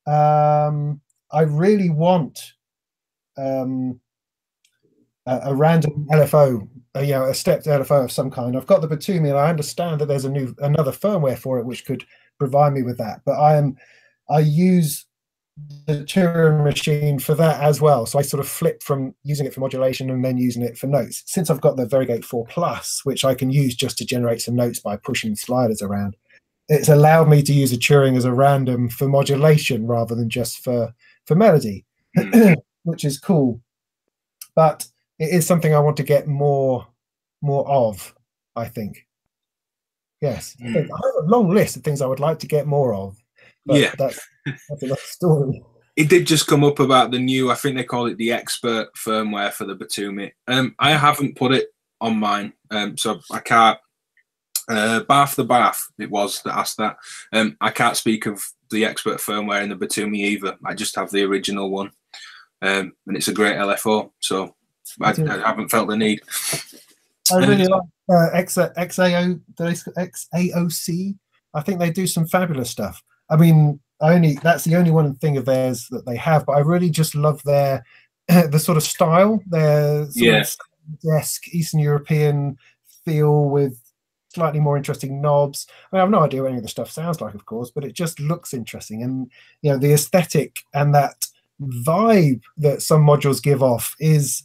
I really want a random LFO, a stepped LFO of some kind. I've got the Batumi, and I understand that there's another firmware for it which could provide me with that. But I use the Turing machine for that as well. So I sort of flip from using it for modulation and then using it for notes. Since I've got the Varigate 4 Plus, which I can use just to generate some notes by pushing sliders around, it's allowed me to use a Turing as a random for modulation rather than just for melody, which is cool. But it is something I want to get more of, I think. Yes, I have a long list of things I would like to get more of. But yeah, that's another story. It did just come up about the new, I think they call it the expert firmware for the Batumi. I haven't put it on mine, so I can't. Bath the Bath, it was that asked that. I can't speak of the expert firmware in the Batumi either. I just have the original one, and it's a great LFO, so I haven't felt the need. I really like XAOC. I think they do some fabulous stuff. I mean, that's the only one thing of theirs that they have, but I really just love their the sort of style, their sort of desk Eastern European feel with slightly more interesting knobs. I mean, I have no idea what any of the stuff sounds like, of course, but it just looks interesting, and the aesthetic and that vibe that some modules give off is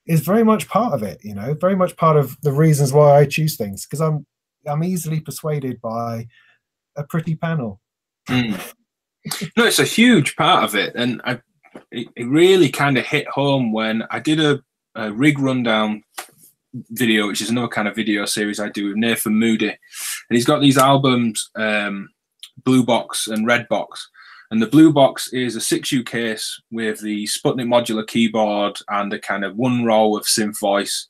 very much part of it. Very much part of the reasons why I choose things, because I'm easily persuaded by a pretty panel. No, it's a huge part of it, and it really kind of hit home when I did a rig rundown video, which is another kind of video series I do with Nathan Moody, and he's got these albums, Blue Box and Red Box, and the Blue Box is a 6U case with the Sputnik modular keyboard and a kind of one row of synth voice,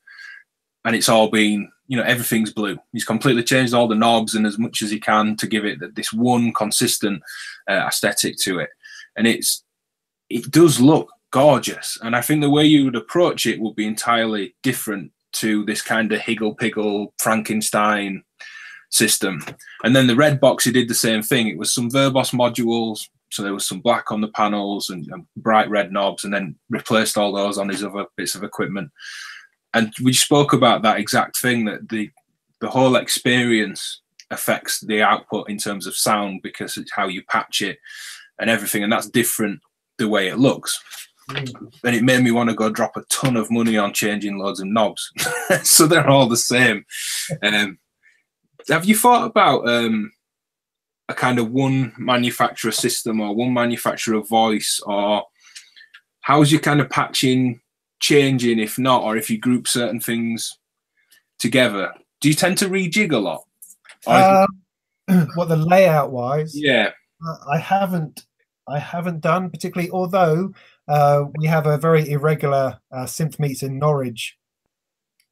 and it's all been, everything's blue. He's completely changed all the knobs and as much as he can to give it this one consistent aesthetic to it. And it does look gorgeous. And I think the way you would approach it would be entirely different to this kind of higgle-piggle Frankenstein system. And then the Red Box, he did the same thing. It was some Verbos modules, so there was some black on the panels and bright red knobs, and then replaced all those on his other bits of equipment. And we spoke about that exact thing, that the whole experience affects the output in terms of sound, because it's how you patch it and everything, and that's different the way it looks. And it made me want to go drop a ton of money on changing loads of knobs. So they're all the same. Have you thought about a kind of one manufacturer system or one manufacturer voice, or how's your kind of patching changing if not, or if you group certain things together? Do you tend to rejig a lot? What, the layout wise? Yeah, I haven't done particularly, although we have a very irregular synth meets in Norwich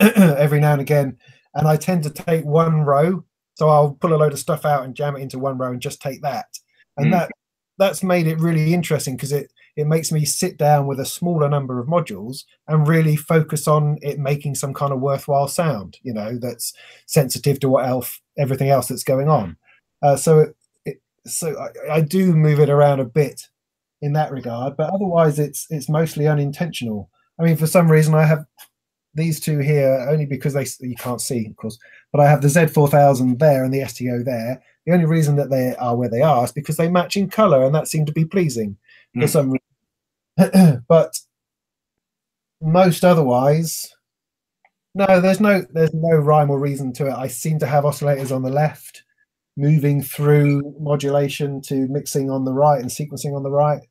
every now and again, and I tend to take one row, so I'll pull a load of stuff out and jam it into one row and just take that, and that's made it really interesting, because it makes me sit down with a smaller number of modules and really focus on it making some kind of worthwhile sound, that's sensitive to everything else that's going on. So I do move it around a bit in that regard, but otherwise it's mostly unintentional. I mean, for some reason I have these two here only because you can't see, of course, but I have the Z4000 there and the STO there. The only reason that they are where they are is because they match in color, and that seemed to be pleasing for some reason. But most otherwise, no, there's no rhyme or reason to it. I seem to have oscillators on the left, moving through modulation to mixing on the right and sequencing on the right.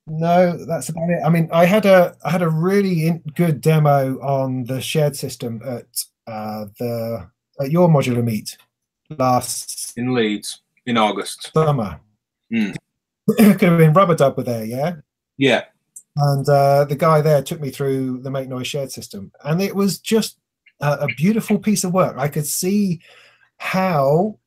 No, that's about it. I mean, I had a really good demo on the shared system the at your modular meet last In Leeds in August. summer. Mm. Could have been Rubber Dub were there, yeah. Yeah. And the guy there took me through the Make Noise shared system, and it was just a beautiful piece of work. I could see how,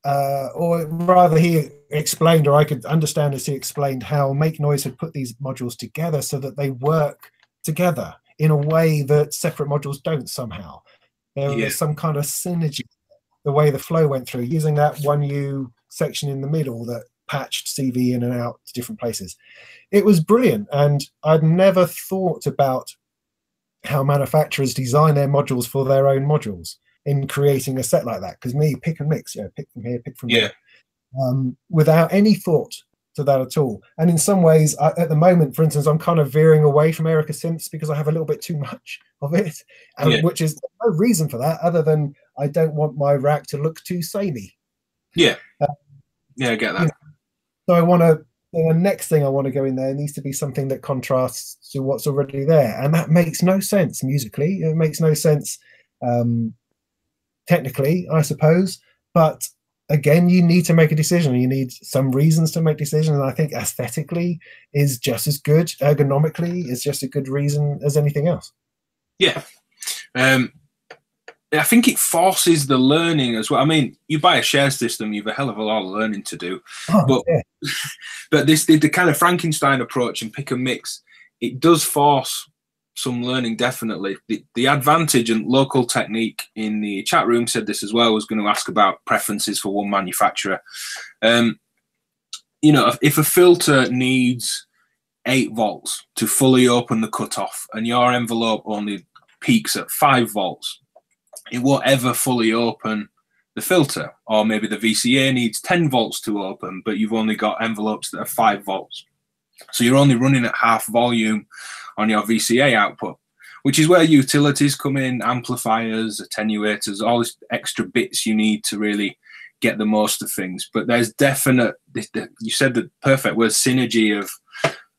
or rather, he explained, or I could understand as he explained how Make Noise had put these modules together so that they work together in a way that separate modules don't somehow. There Yeah. was some kind of synergy, the way the flow went through, using that 1U section in the middle that patched CV in and out to different places. It was brilliant, and I'd never thought about how manufacturers design their modules for their own modules in creating a set like that. Because me, pick and mix, pick from here, pick from there, without any thought to that at all. And in some ways, at the moment, for instance, I'm kind of veering away from Erica synths because I have a little bit too much of it, which is no reason for that other than I don't want my rack to look too samey. Yeah. I get that. So I want to. The next thing I want to go in there needs to be something that contrasts to what's already there, and that makes no sense musically. It makes no sense technically, I suppose. But again, you need to make a decision. You need some reasons to make decisions, and I think aesthetically is just as good. Ergonomically is just a good reason as anything else. Yeah. I think it forces the learning as well. I mean, you buy a share system, you've a hell of a lot of learning to do. But the kind of Frankenstein approach and pick and mix, it does force some learning, definitely. The advantage, and local technique in the chat room said this as well, was going to ask about preferences for one manufacturer. If a filter needs 8 volts to fully open the cutoff and your envelope only peaks at 5 volts, it won't ever fully open the filter. Or maybe the VCA needs 10 volts to open, but you've only got envelopes that are 5 volts. So you're only running at half volume on your VCA output, which is where utilities come in, amplifiers, attenuators, all these extra bits you need to really get the most of things. But there's definite, you said the perfect word, synergy of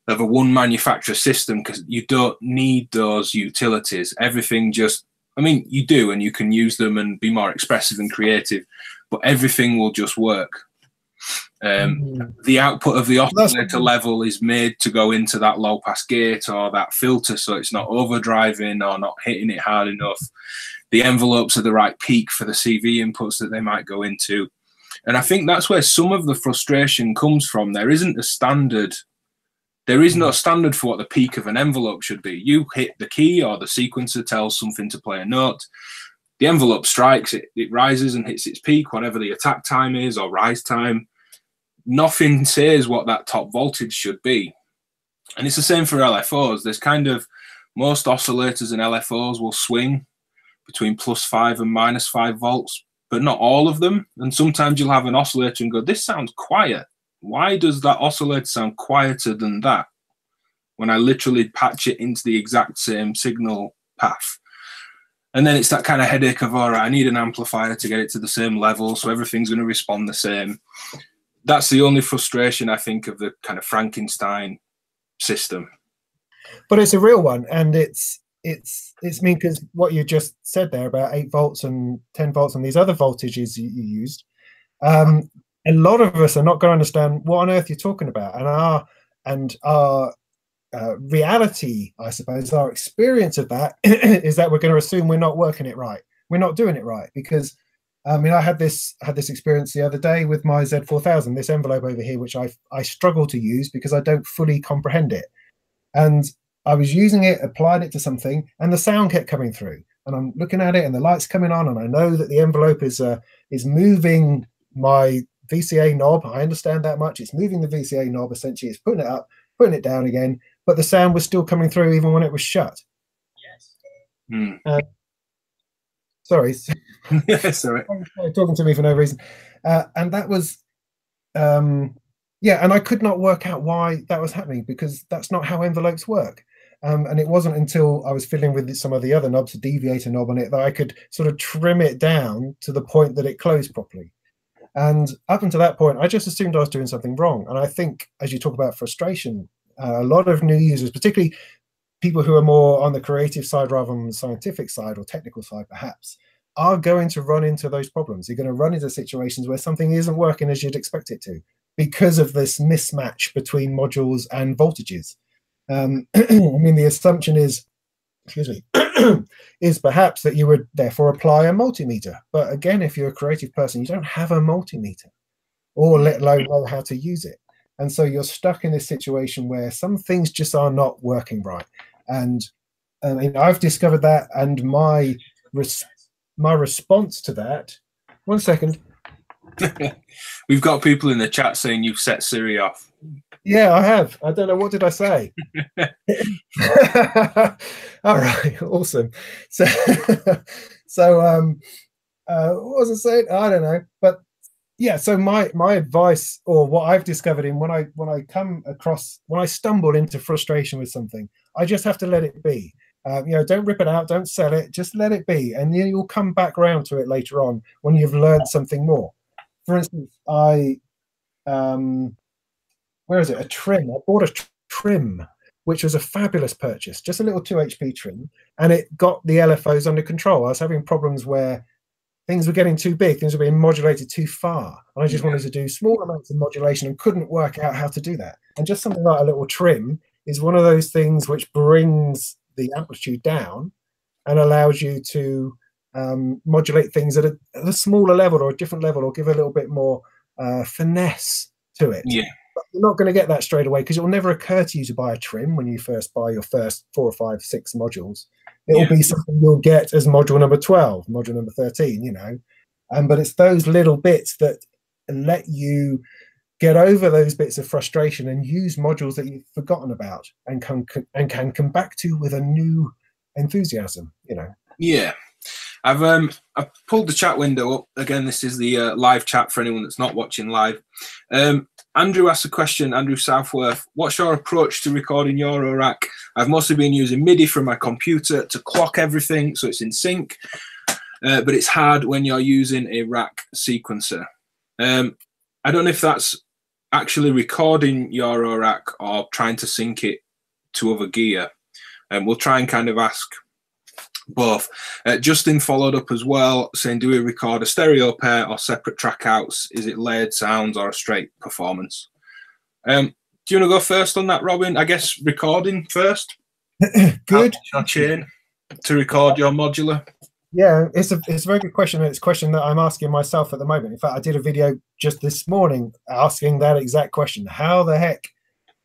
a one manufacturer system, because you don't need those utilities. Everything just, I mean, you do, and you can use them and be more expressive and creative, but everything will just work. The output of the oscillator level is made to go into that low pass gate or that filter, so it's not overdriving or not hitting it hard enough. The envelopes are the right peak for the CV inputs that they might go into. And I think that's where some of the frustration comes from. There isn't a standard. There is no standard for what the peak of an envelope should be. You hit the key or the sequencer tells something to play a note. The envelope strikes, it rises and hits its peak, whatever the attack time is or rise time. Nothing says what that top voltage should be. And it's the same for LFOs. There's kind of, most oscillators and LFOs will swing between +5 and -5 volts, but not all of them. And sometimes you'll have an oscillator and go, this sounds quiet. Why does that oscillator sound quieter than that when I literally patch it into the exact same signal path? And then it's that kind of headache of, all right, I need an amplifier to get it to the same level, so everything's going to respond the same. That's the only frustration, I think, of the kind of Frankenstein system. But it's a real one, and it's mean, because what you just said there about 8 volts and 10 volts and these other voltages you used, a lot of us are not going to understand what on earth you're talking about, and our reality, I suppose, our experience of that is that we're going to assume we're not working it right, we're not doing it right. Because I mean, I had this experience the other day with my Z4000, this envelope over here, which I struggle to use because I don't fully comprehend it. And I was using it, applied it to something, and the sound kept coming through. And I'm looking at it, and the light's coming on, and I know that the envelope is moving my VCA knob. I understand that much. It's moving the VCA knob, essentially. It's putting it up, putting it down again, but the sound was still coming through even when it was shut. Yes. Sorry. Sorry. Talking to me for no reason. And that was, yeah, and I could not work out why that was happening, because that's not how envelopes work. And it wasn't until I was fiddling with some of the other knobs, a deviator knob on it, that I could sort of trim it down to the point that it closed properly. And up until that point, I just assumed I was doing something wrong. And I think, as you talk about frustration, a lot of new users, particularly people who are more on the creative side rather than the scientific side or technical side, perhaps, are going to run into those problems. You're going to run into situations where something isn't working as you'd expect it to because of this mismatch between modules and voltages. I mean, the assumption is, excuse me, is perhaps that you would therefore apply a multimeter. But again, if you're a creative person, you don't have a multimeter, or let alone know how to use it. And so you're stuck in this situation where some things just are not working right. And I've discovered that, and my response to that. One second. We've got people in the chat saying you've set Siri off. Yeah, I have. I don't know. What did I say? All right, awesome. So, what was I saying? I don't know. But yeah, so my advice, or what I've discovered in when I stumble into frustration with something, I just have to let it be. Don't rip it out, don't sell it, just let it be, and then you'll come back around to it later on when you've learned something more. For instance, where is it? A trim. I bought a trim, which was a fabulous purchase, just a little 2 HP trim, and it got the LFOs under control. I was having problems where things were getting too big, things were being modulated too far, and I just wanted to do small amounts of modulation and couldn't work out how to do that. And just something like a little trim is one of those things which brings the amplitude down and allows you to modulate things at a smaller level or a different level, or give a little bit more finesse to it. Yeah. But you're not going to get that straight away, because it will never occur to you to buy a trim when you first buy your first 4 or 5, 6 modules. It will be something you'll get as module number 12, module number 13, but it's those little bits that let you get over those bits of frustration and use modules that you've forgotten about and can come back to with a new enthusiasm, Yeah. I've pulled the chat window up again. This is the live chat for anyone that's not watching live. Andrew asked a question. Andrew Southworth, what's your approach to recording Eurorack? I've mostly been using MIDI from my computer to clock everything so it's in sync, but it's hard when you're using a rack sequencer. I don't know if that's actually recording Eurorack or trying to sync it to other gear. We'll try and kind of ask both. Justin followed up as well, saying, do we record a stereo pair or separate track outs? Is it layered sounds or a straight performance? Do you want to go first on that, Robin? I guess recording first. Good. Your chain to record your modular. Yeah, it's a very good question. It's a question that I'm asking myself at the moment. In fact, I did a video just this morning asking that exact question. How the heck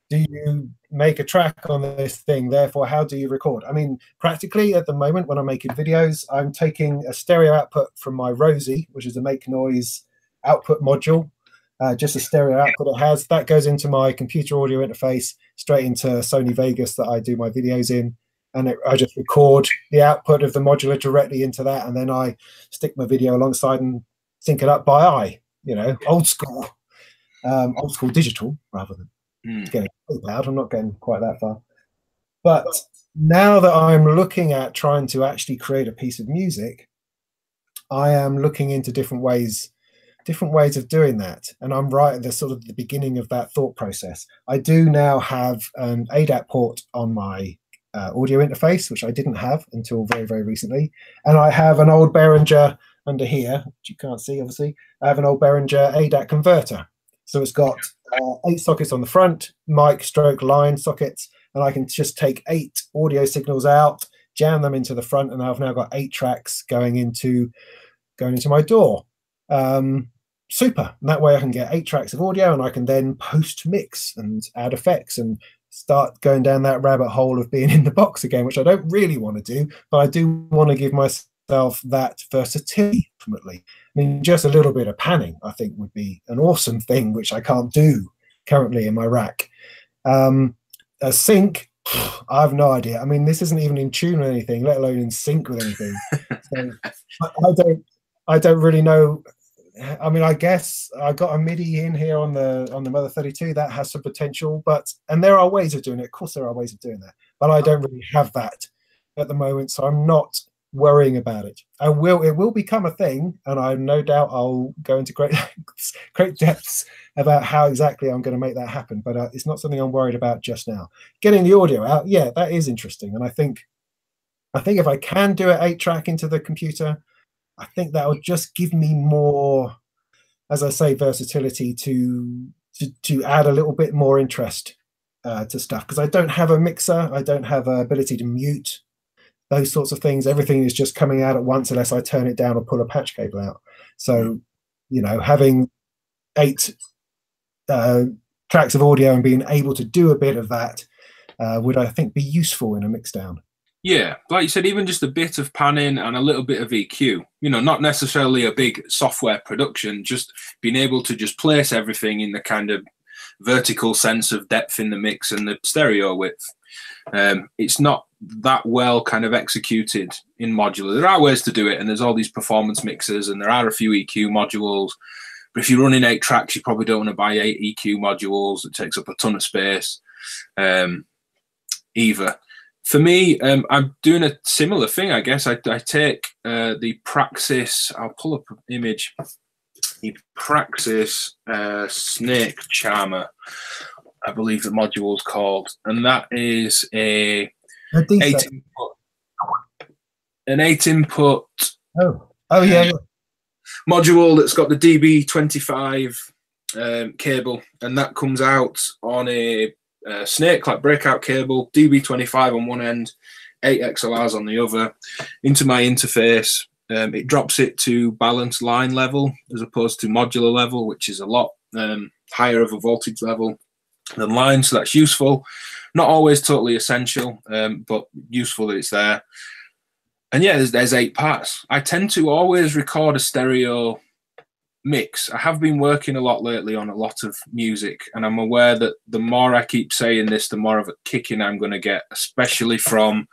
do you make a track on this thing? Therefore, how do you record? I mean, practically at the moment when I'm making videos, I'm taking a stereo output from my Rosie, which is a make noise output module, just a stereo output it has. That goes into my computer audio interface, straight into Sony Vegas that I do my videos in. And I just record the output of the modular directly into that. And then I stick my video alongside and sync it up by eye, old school digital rather than getting loud. I'm not getting quite that far. But now that I'm looking at trying to actually create a piece of music, I am looking into different ways of doing that. And I'm right at the sort of the beginning of that thought process. I do now have an ADAT port on my audio interface, which I didn't have until very, very recently. And I have an old Behringer under here, which you can't see, obviously. I have an old Behringer ADAT converter. So it's got 8 sockets on the front, mic stroke line sockets, and I can just take 8 audio signals out, jam them into the front, and I've now got 8 tracks going into my DAW. Super. And that way I can get 8 tracks of audio, and I can then post mix and add effects and start going down that rabbit hole of being in the box again, which I don't really want to do, but I do want to give myself that versatility ultimately. I mean, just a little bit of panning, I think, would be an awesome thing, which I can't do currently in my rack. A sync, I have no idea. I mean, this isn't even in tune with anything, let alone in sync with anything. So I don't really know. I mean, I guess I got a MIDI in here on the Mother 32 that has some potential, and there are ways of doing it. Of course, there are ways of doing that, but I don't really have that at the moment, so I'm not worrying about it. It will become a thing, and I no doubt I'll go into great depths about how exactly I'm going to make that happen. But it's not something I'm worried about just now. Getting the audio out, yeah, that is interesting, and I think if I can do an 8-track into the computer, I think that will just give me more, as I say, versatility to add a little bit more interest to stuff, because I don't have a mixer, I don't have an ability to mute, those sorts of things. Everything is just coming out at once unless I turn it down or pull a patch cable out. So, you know, having 8 tracks of audio and being able to do a bit of that would, I think, be useful in a mixdown. Yeah, like you said, even just a bit of panning and a little bit of EQ, you know, not necessarily a big software production, just being able to just place everything in the kind of vertical sense of depth in the mix and the stereo width. It's not that well kind of executed in Modular. There are ways to do it, and there's all these performance mixers, and there are a few EQ modules. But if you're running 8 tracks, you probably don't want to buy 8 EQ modules. It takes up a ton of space. Either. For me, I'm doing a similar thing, I guess. I take the Praxis, I'll pull up an image, the Praxis Snake Charmer, I believe the module is called, and that is an 8-input module that's got the DB25 cable, and that comes out on a Snake like breakout cable, DB25 on one end, 8 XLRs on the other, into my interface. It drops it to balanced line level as opposed to modular level, which is a lot higher of a voltage level than line, so that's useful. Not always totally essential, but useful that it's there. And yeah, there's 8 parts. I tend to always record a stereo mix. I have been working a lot lately on a lot of music, and I'm aware that the more I keep saying this, the more of a kicking I'm going to get, especially from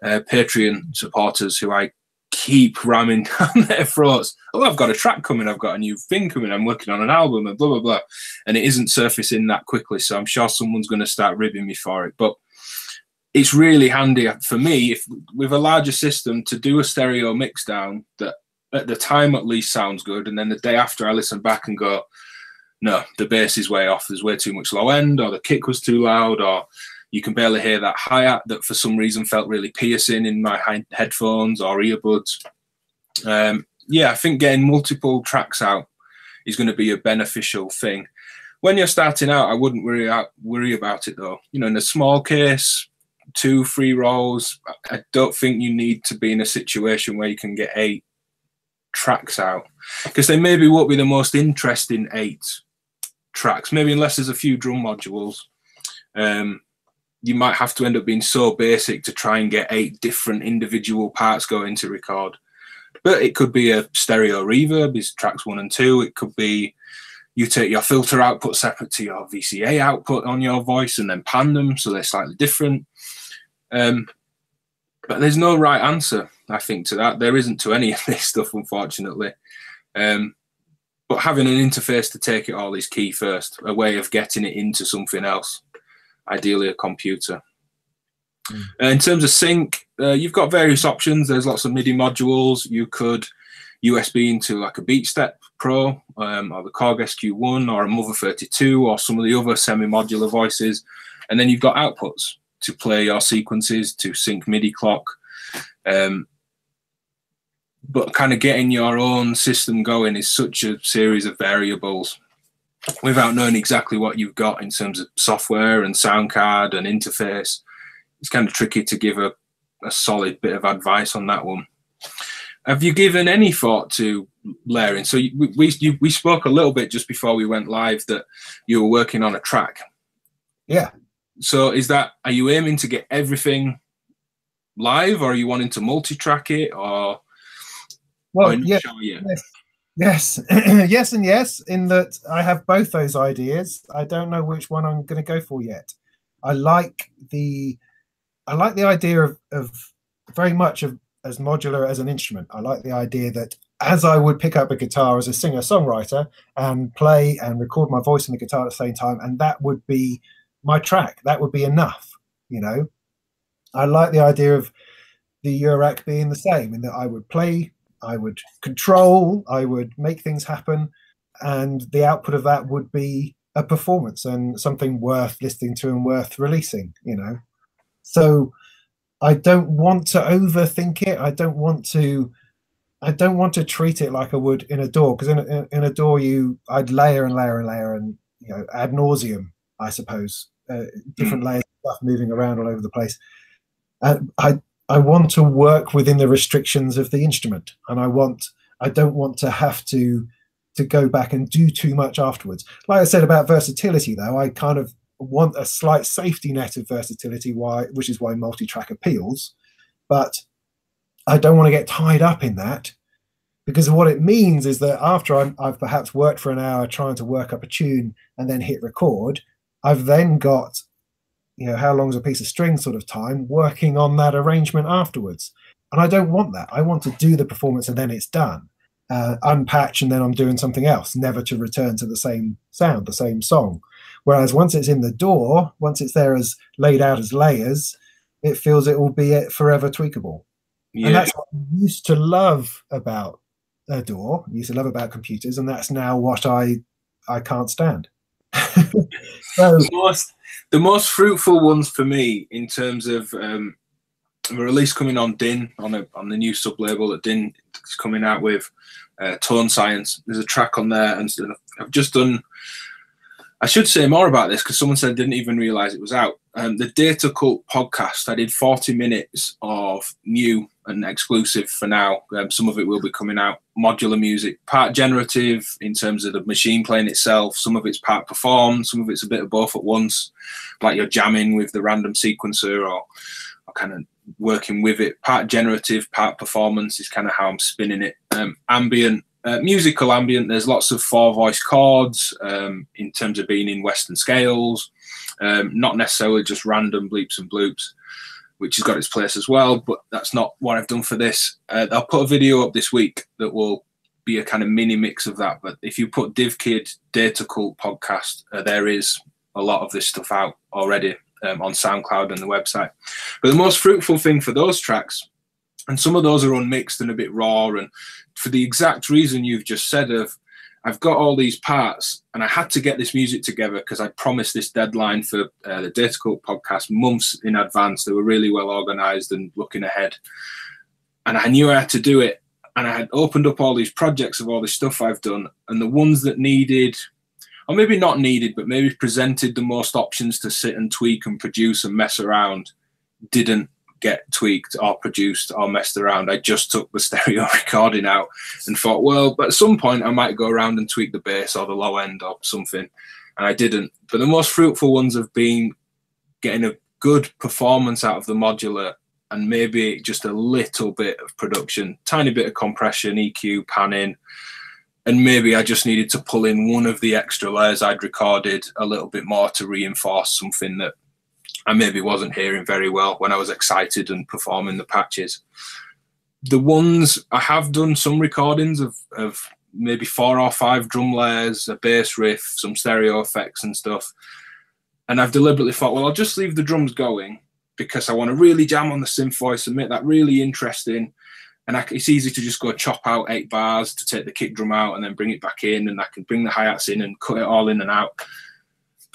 Patreon supporters who I keep ramming down their throats. Oh, I've got a track coming, I've got a new thing coming, I'm working on an album, and blah, blah, blah. And it isn't surfacing that quickly, so I'm sure someone's going to start ribbing me for it. But it's really handy for me, if with a larger system, to do a stereo mix down that at the time at least sounds good, and then the day after I listen back and go, no, the bass is way off, there's way too much low end, or the kick was too loud, or you can barely hear that hi-hat that for some reason felt really piercing in my headphones or earbuds. Yeah, I think getting multiple tracks out is going to be a beneficial thing. When you're starting out, I wouldn't worry about it though. You know, in a small case, 2-3 rows, I don't think you need to be in a situation where you can get 8 tracks out, because they maybe won't be the most interesting 8 tracks, maybe unless there's a few drum modules. You might have to end up being so basic to try and get 8 different individual parts going to record. But it could be a stereo reverb, is tracks 1 and 2. It could be you take your filter output separate to your VCA output on your voice and then pan them so they're slightly different. But there's no right answer, I think, to that. There isn't to any of this stuff, unfortunately. But having an interface to take it all is key first, a way of getting it into something else, ideally a computer. In terms of sync, you've got various options. There's lots of MIDI modules. You could USB into like a BeatStep Pro or the Korg SQ1 or a Mother 32 or some of the other semi-modular voices. And then you've got outputs to play your sequences, to sync MIDI clock. But kind of getting your own system going is such a series of variables without knowing exactly what you've got in terms of software and sound card and interface. It's kind of tricky to give a solid bit of advice on that one. Have you given any thought to layering? So we spoke a little bit just before we went live that you were working on a track. Yeah. So are you aiming to get everything live, or are you wanting to multi-track it, or? Well, yes, yes, and yes, in that I have both those ideas. I don't know which one I'm going to go for yet. I like the idea of very much of as modular as an instrument. I like the idea that as I would pick up a guitar as a singer-songwriter and play and record my voice and the guitar at the same time, and that would be my track. That would be enough, you know. I like the idea of the Eurorack being the same, in that I would play, I would control, I would make things happen, and the output of that would be a performance and something worth listening to and worth releasing, you know. So I don't want to overthink it. I don't want to treat it like I would in a DAW, because in a DAW I'd layer and layer and layer, and you know, ad nauseum, I suppose, different layers of stuff moving around all over the place. And I want to work within the restrictions of the instrument, and I don't want to have to go back and do too much afterwards. Like I said about versatility, though, I kind of want a slight safety net of versatility, which is why multi-track appeals. But I don't want to get tied up in that, because what it means is that after I've perhaps worked for an hour trying to work up a tune and then hit record, I've then got, you know, how long's a piece of string sort of time working on that arrangement afterwards. And I don't want that. I want to do the performance and then it's done. Unpatch and then I'm doing something else, never to return to the same sound, the same song. Whereas once it's in the DAW, once it's there as laid out as layers, it feels it will be forever tweakable. Yeah. And that's what I used to love about a DAW, I used to love about computers, and that's now what I can't stand. So the most fruitful ones for me in terms of a release coming on DIN, on the new sub label that DIN is coming out with, Tone Science. There's a track on there, and I've just done, I should say more about this because someone said I didn't even realize it was out. The Data Cult podcast, I did 40 minutes of new and exclusive for now. Some of it will be coming out. Modular music, part generative in terms of the machine playing itself. Some of it's part performed, some of it's a bit of both at once, like you're jamming with the random sequencer or kind of working with it. Part generative, part performance is kind of how I'm spinning it. Ambient, musical ambient, there's lots of 4-voice chords in terms of being in Western scales, not necessarily just random bleeps and bloops, which has got its place as well, but that's not what I've done for this. I'll put a video up this week that will be a kind of mini mix of that, but if you put DivKid Data Cult podcast, there is a lot of this stuff out already on SoundCloud and the website. But the most fruitful thing for those tracks, and some of those are unmixed and a bit raw, and for the exact reason you've just said of, I've got all these parts and I had to get this music together because I promised this deadline for the Data Cult podcast months in advance. They were really well organized and looking ahead. And I knew I had to do it. And I had opened up all these projects of all this stuff I've done, and the ones that needed, or maybe not needed, but maybe presented the most options to sit and tweak and produce and mess around, didn't get tweaked or produced or messed around. I just took the stereo recording out and thought, well, at some point I might go around and tweak the bass or the low end or something, and I didn't. But the most fruitful ones have been getting a good performance out of the modular and maybe just a little bit of production, tiny bit of compression, EQ, panning, and maybe I just needed to pull in one of the extra layers I'd recorded a little bit more to reinforce something that I maybe wasn't hearing very well when I was excited and performing the patches. The ones I have done some recordings of maybe 4 or 5 drum layers, a bass riff, some stereo effects and stuff. And I've deliberately thought, well, I'll just leave the drums going because I want to really jam on the synth voice and make that really interesting. And it's easy to just go chop out 8 bars to take the kick drum out and then bring it back in, and I can bring the hi-hats in and cut it all in and out.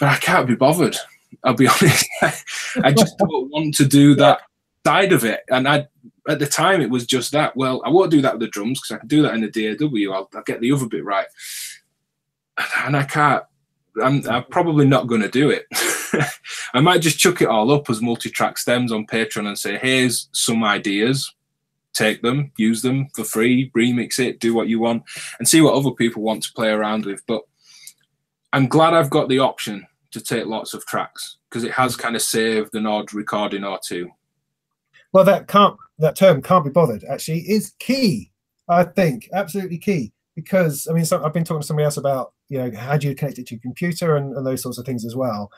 But I can't be bothered. I'll be honest. I just don't want to do that side of it. And at the time, it was just that. Well, I won't do that with the drums because I can do that in the DAW. I'll get the other bit right. And I can't. I'm probably not going to do it. I might just chuck it all up as multi-track stems on Patreon and say, here's some ideas. Take them, use them for free, remix it, do what you want, and see what other people want to play around with. But I'm glad I've got the option to take lots of tracks because it has kind of saved an odd recording or two. Well, that term "can't be bothered" actually is key. I think absolutely key, because I mean, I've been talking to somebody else about, you know, how do you connect it to your computer and those sorts of things as well.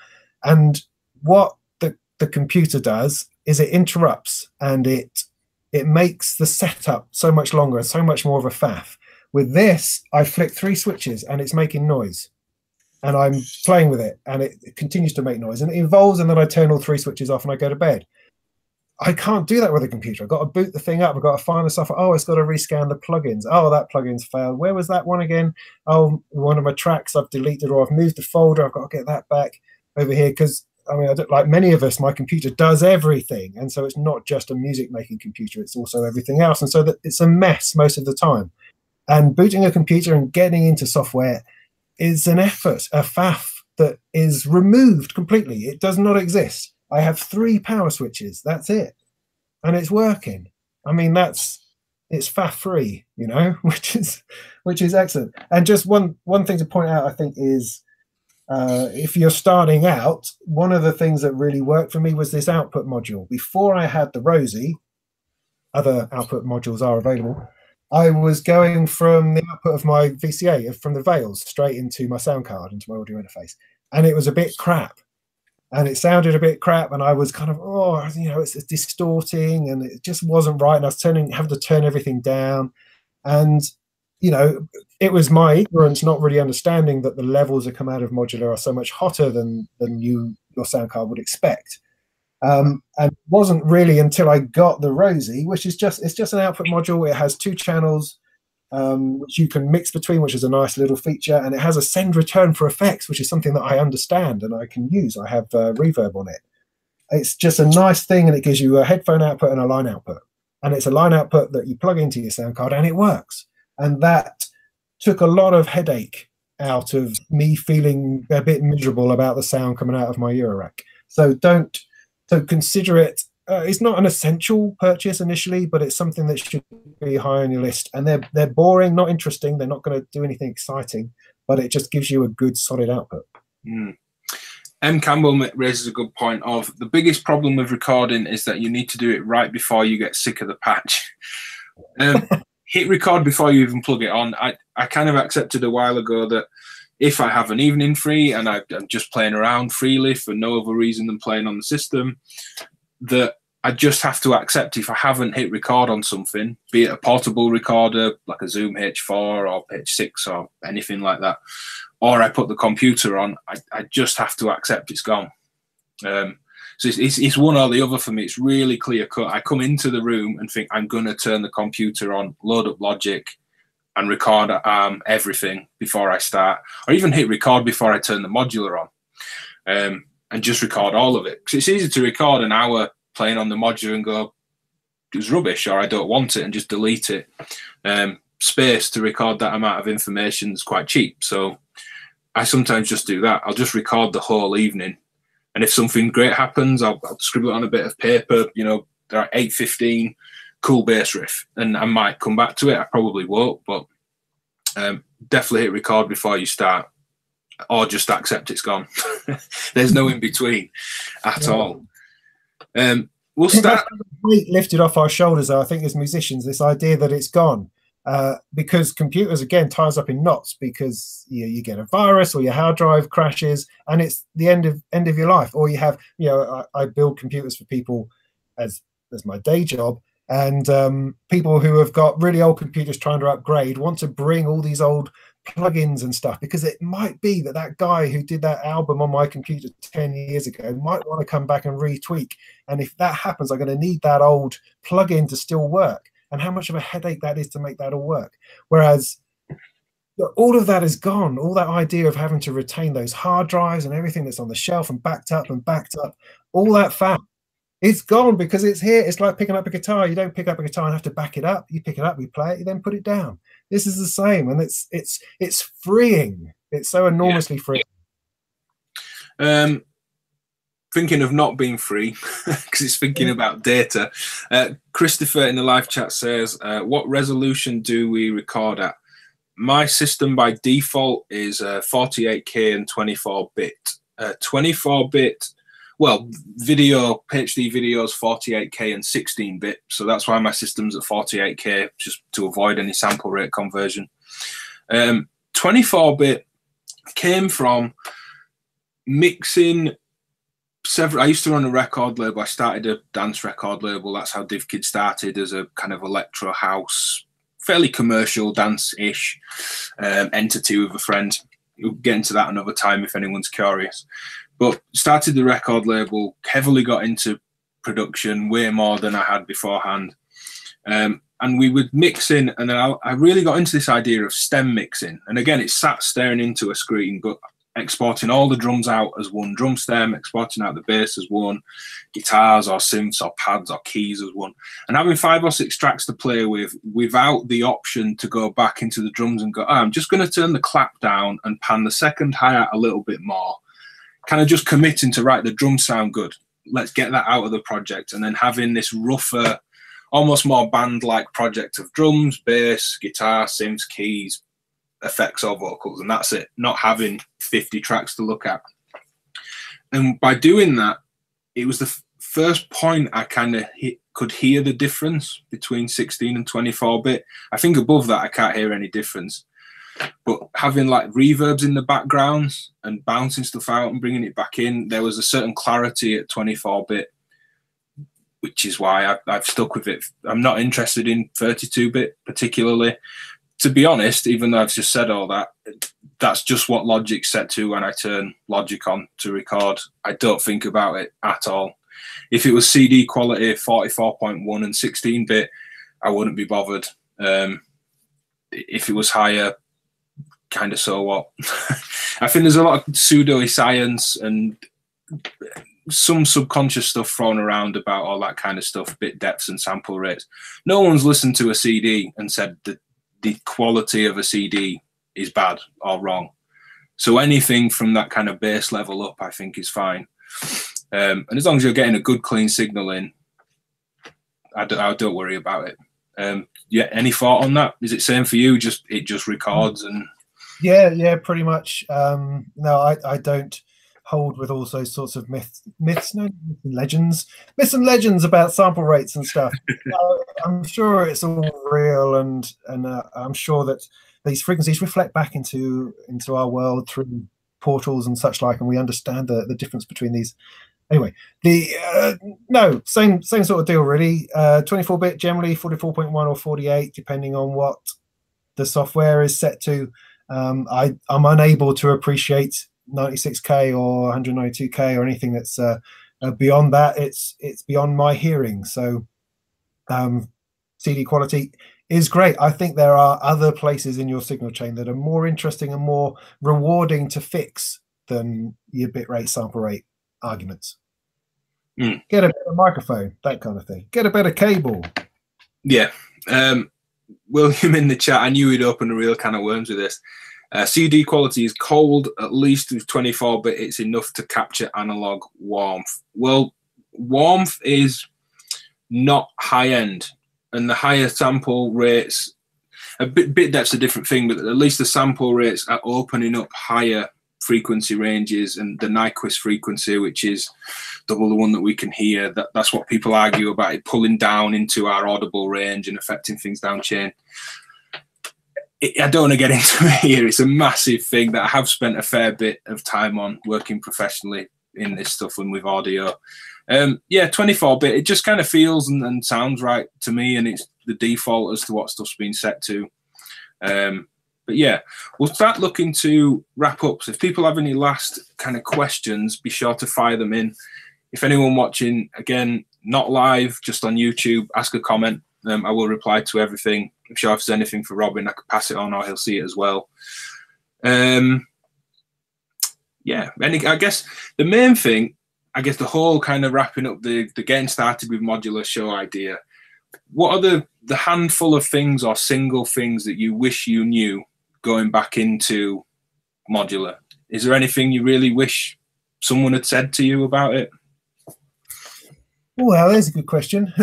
And what the computer does is it interrupts, and it makes the setup so much longer and so much more of a faff. With this, I flick 3 switches and it's making noise. And I'm playing with it, and it continues to make noise, and it evolves, and then I turn all 3 switches off and I go to bed. I can't do that with a computer. I've got to boot the thing up. I've got to find the software. Oh, it's got to rescan the plugins. Oh, that plugin's failed. Where was that one again? Oh, one of my tracks I've deleted, or I've moved the folder. I've got to get that back over here. Because, I mean, like many of us, my computer does everything. And so it's not just a music-making computer. It's also everything else. And so that it's a mess most of the time. And booting a computer and getting into software is an effort, a faff that is removed completely. It does not exist. I have 3 power switches. That's it, and it's working. I mean, it's faff free, you know, which is excellent. And just one thing to point out, I think, is if you're starting out, one of the things that really worked for me was this output module. Before I had the Rosie, other output modules are available. I was going from the output of my VCA, from the Veils, straight into my sound card, into my audio interface, and it was a bit crap. And it sounded a bit crap, and I was kind of, oh, you know, it's distorting, and it just wasn't right. And I was having to turn everything down, and you know, it was my ignorance, not really understanding that the levels that come out of Modular are so much hotter than your sound card would expect. And it wasn't really until I got the Rosie, which is just an output module. It has 2 channels. Which you can mix between, which is a nice little feature, and it has a send return for effects, which is something that I understand and I can use. I have reverb on it. It's just a nice thing, and it gives you a headphone output and a line output, and it's a line output that you plug into your sound card, and it works. And that took a lot of headache out of me feeling a bit miserable about the sound coming out of my Eurorack. So consider it. It's not an essential purchase initially, but it's something that should be high on your list. And they're boring, not interesting. They're not going to do anything exciting, but it just gives you a good, solid output. M. Campbell raises a good point of the biggest problem with recording is that you need to do it right before you get sick of the patch. Hit record before you even plug it on. I kind of accepted a while ago that if I have an evening free and I'm just playing around freely for no other reason than playing on the system, that I just have to accept if I haven't hit record on something, be it a portable recorder like a Zoom H4 or H6 or anything like that, or I put the computer on, I just have to accept it's gone. So it's one or the other for me. It's really clear cut. I come into the room and think I'm going to turn the computer on, load up Logic and record everything before I start, or even hit record before I turn the modular on. And just record all of it. Because it's easy to record an hour playing on the modular and go, it's rubbish, or I don't want it, and just delete it. Space to record that amount of information is quite cheap. So I sometimes just do that. I'll just record the whole evening. And if something great happens, I'll scribble it on a bit of paper, you know, they're at 8:15, cool bass riff. And I might come back to it. I probably won't, but definitely hit record before you start. Or just accept it's gone. There's no in between at all. We'll start. Weight lifted off our shoulders, though, I think, as musicians, this idea that it's gone. Because computers, again, ties up in knots because you get a virus or your hard drive crashes and it's the end of your life. Or you have, you know, I build computers for people as my day job. And people who have got really old computers trying to upgrade want to bring all these old plugins and stuff, because it might be that guy who did that album on my computer 10 years ago might want to come back and retweak. And if that happens, I'm going to need that old plugin to still work. And how much of a headache that is to make that all work. Whereas all of that is gone. All that idea of having to retain those hard drives and everything that's on the shelf and backed up, all that fat, it's gone because it's here. It's like picking up a guitar. You don't pick up a guitar and have to back it up. You pick it up, you play it, you then put it down. This is the same, and it's freeing. It's so enormously freeing. Thinking of not being free because it's thinking about data. Christopher in the live chat says, what resolution do we record at? My system by default is 48K and 24-bit. 24-bit, well, video, HD videos, 48K and 16-bit. So that's why my system's at 48K, just to avoid any sample rate conversion. 24-bit came from mixing I used to run a record label. I started a dance record label. That's how DivKid started, as a kind of electro house, fairly commercial dance-ish entity with a friend. We'll get into that another time if anyone's curious. But started the record label, heavily got into production, way more than I had beforehand. And we would mix in, and then I really got into this idea of stem mixing. And again, it's sat staring into a screen, but exporting all the drums out as one drum stem, exporting out the bass as one, guitars or synths or pads or keys as one, and having 5 or 6 tracks to play with without the option to go back into the drums and go, oh, I'm just going to turn the clap down and pan the second hi-hat a little bit more. Kind of just committing to, right, the drums sound good. Let's get that out of the project. And then having this rougher, almost more band-like project of drums, bass, guitar, synths, keys, effects or vocals, and that's it. Not having 50 tracks to look at. And by doing that, it was the first point I kind of could hear the difference between 16 and 24-bit. I think above that, I can't hear any difference. But having like reverbs in the backgrounds and bouncing stuff out and bringing it back in, there was a certain clarity at 24-bit, which is why I've stuck with it. I'm not interested in 32-bit particularly. To be honest, even though I've just said all that, that's just what Logic's set to when I turn Logic on to record. I don't think about it at all. If it was CD quality, 44.1 and 16-bit, I wouldn't be bothered. If it was higher, kind of so what. I think there's a lot of pseudo-science and some subconscious stuff thrown around about all that kind of stuff, bit depths and sample rates. No one's listened to a CD and said that the quality of a CD is bad or wrong. So anything from that kind of bass level up, I think, is fine. And as long as you're getting a good, clean signal in, I don't worry about it. Yeah, any thought on that? Is it same for you? It just records and... Yeah, pretty much. No, I don't hold with all those sorts of myths and legends about sample rates and stuff. I'm sure it's all real, and I'm sure that these frequencies reflect back into our world through portals and such like, and we understand the difference between these. Anyway, no, same sort of deal really. 24-bit generally, 44.1 or 48, depending on what the software is set to. I'm unable to appreciate 96K or 192K or anything that's beyond that. It's beyond my hearing. So CD quality is great. I think there are other places in your signal chain that are more interesting and more rewarding to fix than your bitrate sample rate arguments. Get a better microphone, that kind of thing. Get a better cable. Yeah. William in the chat, I knew he'd open a real can of worms with this. CD quality is cold, at least with 24-bit, it's enough to capture analog warmth. Well, warmth is not high-end, and the higher sample rates, bit depth's a different thing, but at least the sample rates are opening up higher frequency ranges, and the Nyquist frequency, which is double the one that we can hear, that's what people argue about, it pulling down into our audible range and affecting things down chain. I don't want to get into it here. It's a massive thing that I have spent a fair bit of time on working professionally in this stuff and with audio. Yeah, 24-bit, it just kind of feels and sounds right to me, and it's the default as to what stuff's been set to. But yeah, we'll start looking to wrap up. So if people have any last kind of questions, be sure to fire them in. If anyone watching, again, not live, just on YouTube, ask a comment. I will reply to everything. I'm sure if there's anything for Robin, I could pass it on or he'll see it as well. Yeah, I guess the main thing, the whole kind of wrapping up the getting started with modular show idea, what are the handful of things or single things that you wish you knew going back into modular? Is there anything you really wish someone had said to you about it? Well, there's a good question.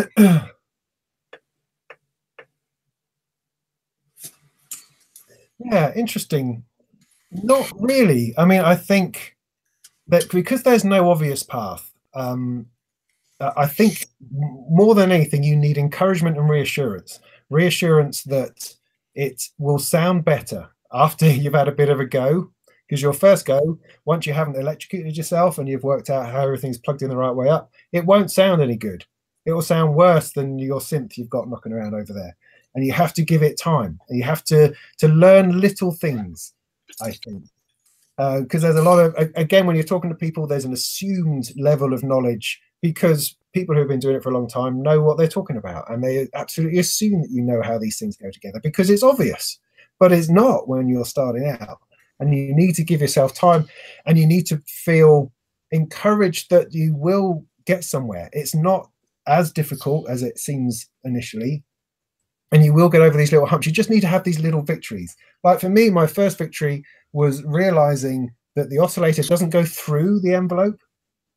Yeah, interesting. Not really. I mean, I think that because there's no obvious path, I think more than anything, you need encouragement and reassurance. Reassurance that it will sound better after you've had a bit of a go. Because your first go, once you haven't electrocuted yourself and you've worked out how everything's plugged in the right way up, it won't sound any good. It will sound worse than your synth you've got knocking around over there. And you have to give it time. And you have to learn little things, I think. Because there's a lot of, again, when you're talking to people, there's an assumed level of knowledge because people who have been doing it for a long time know what they're talking about, and they absolutely assume that you know how these things go together because it's obvious, but it's not when you're starting out. And you need to give yourself time, and you need to feel encouraged that you will get somewhere. It's not as difficult as it seems initially, and you will get over these little humps. You just need to have these little victories. Like for me, my first victory was realizing that the oscillator doesn't go through the envelope,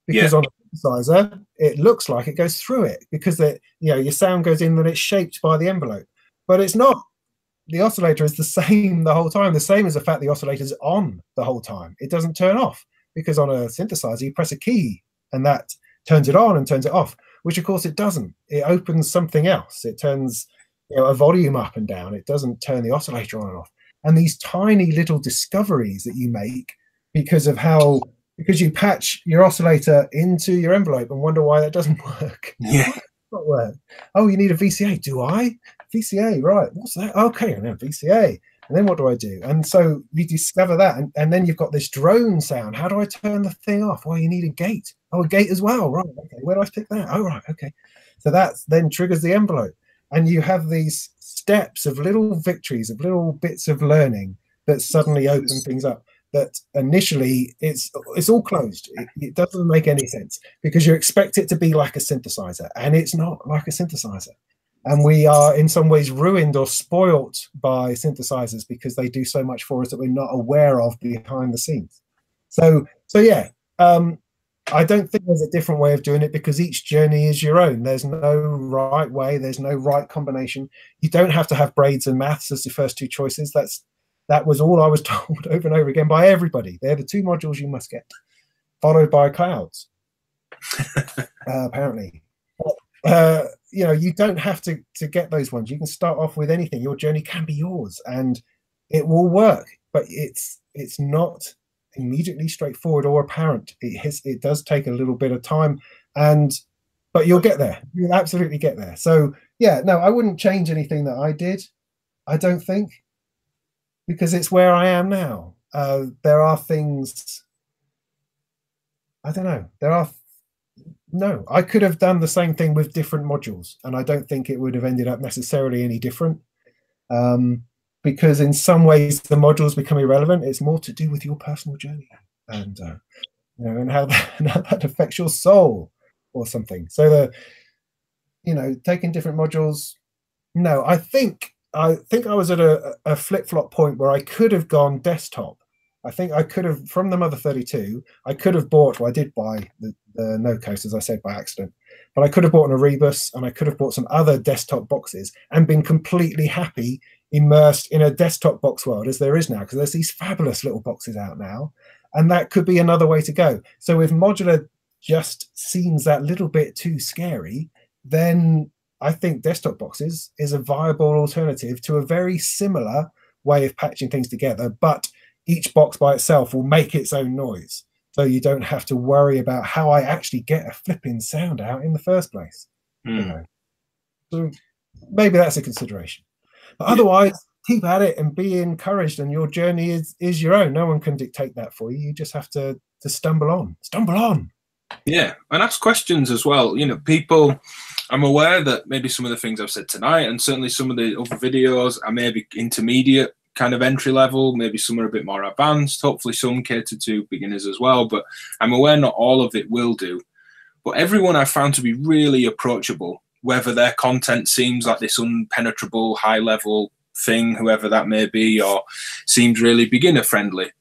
because on a synthesizer it looks like it goes through it, because your sound goes in and it's shaped by the envelope, but it's not. The oscillator is the same the whole time, the same as the fact the oscillator is on the whole time. It doesn't turn off, because on a synthesizer you press a key and that turns it on and turns it off, which of course it doesn't. It opens something else. It turns a volume up and down. It doesn't turn the oscillator on and off. And these tiny little discoveries that you make because you patch your oscillator into your envelope and wonder why that doesn't work. Yeah. Not work. Oh, you need a VCA. Do I? VCA, right? What's that? Okay, and then VCA. And then what do I do? And so you discover that, and then you've got this drone sound. How do I turn the thing off? Well, you need a gate. Oh, a gate as well. Right. Okay. Where do I pick that? Oh, right. Okay. So that then triggers the envelope, and you have these steps of little victories, of little bits of learning that suddenly open things up. That initially it's all closed. It doesn't make any sense because you expect it to be like a synthesizer, and it's not like a synthesizer. And we are in some ways ruined or spoilt by synthesizers because they do so much for us that we're not aware of behind the scenes. So yeah, I don't think there's a different way of doing it, because each journey is your own. There's no right way. There's no right combination. You don't have to have braids and maths as the first two choices. That was all I was told over and over again by everybody. They're the two modules you must get, followed by clouds, apparently. You don't have to get those ones. You can start off with anything. Your journey can be yours, and it will work. But it's not immediately straightforward or apparent. It does take a little bit of time, but you'll get there. You'll absolutely get there. So yeah, no, I wouldn't change anything that I did, I don't think, because it's where I am now. There are things, I don't know. No, I could have done the same thing with different modules, and I don't think it would have ended up necessarily any different. Because in some ways the modules become irrelevant. It's more to do with your personal journey and and how that affects your soul or something. So taking different modules. No, I think I was at a flip-flop point where I could have gone desktop. I think I could have, from the Mother 32, I could have bought, well, I did buy the No Coast, as I said, by accident, but I could have bought an Erebus, and I could have bought some other desktop boxes and been completely happy, immersed in a desktop box world as there is now, because there's these fabulous little boxes out now, and that could be another way to go. So if modular just seems that little bit too scary, then I think desktop boxes is a viable alternative to a very similar way of patching things together, but each box by itself will make its own noise. So you don't have to worry about how I actually get a flipping sound out in the first place. So maybe that's a consideration. But otherwise, keep at it and be encouraged, and your journey is your own. No one can dictate that for you. You just have to stumble on. Stumble on. Yeah, and ask questions as well. People, I'm aware that maybe some of the things I've said tonight, and certainly some of the other videos are maybe intermediate, kind of entry level, maybe some are a bit more advanced, hopefully some cater to beginners as well, but I'm aware not all of it will do. But everyone I've found to be really approachable, whether their content seems like this unpenetrable high level thing, whoever that may be, or seems really beginner friendly.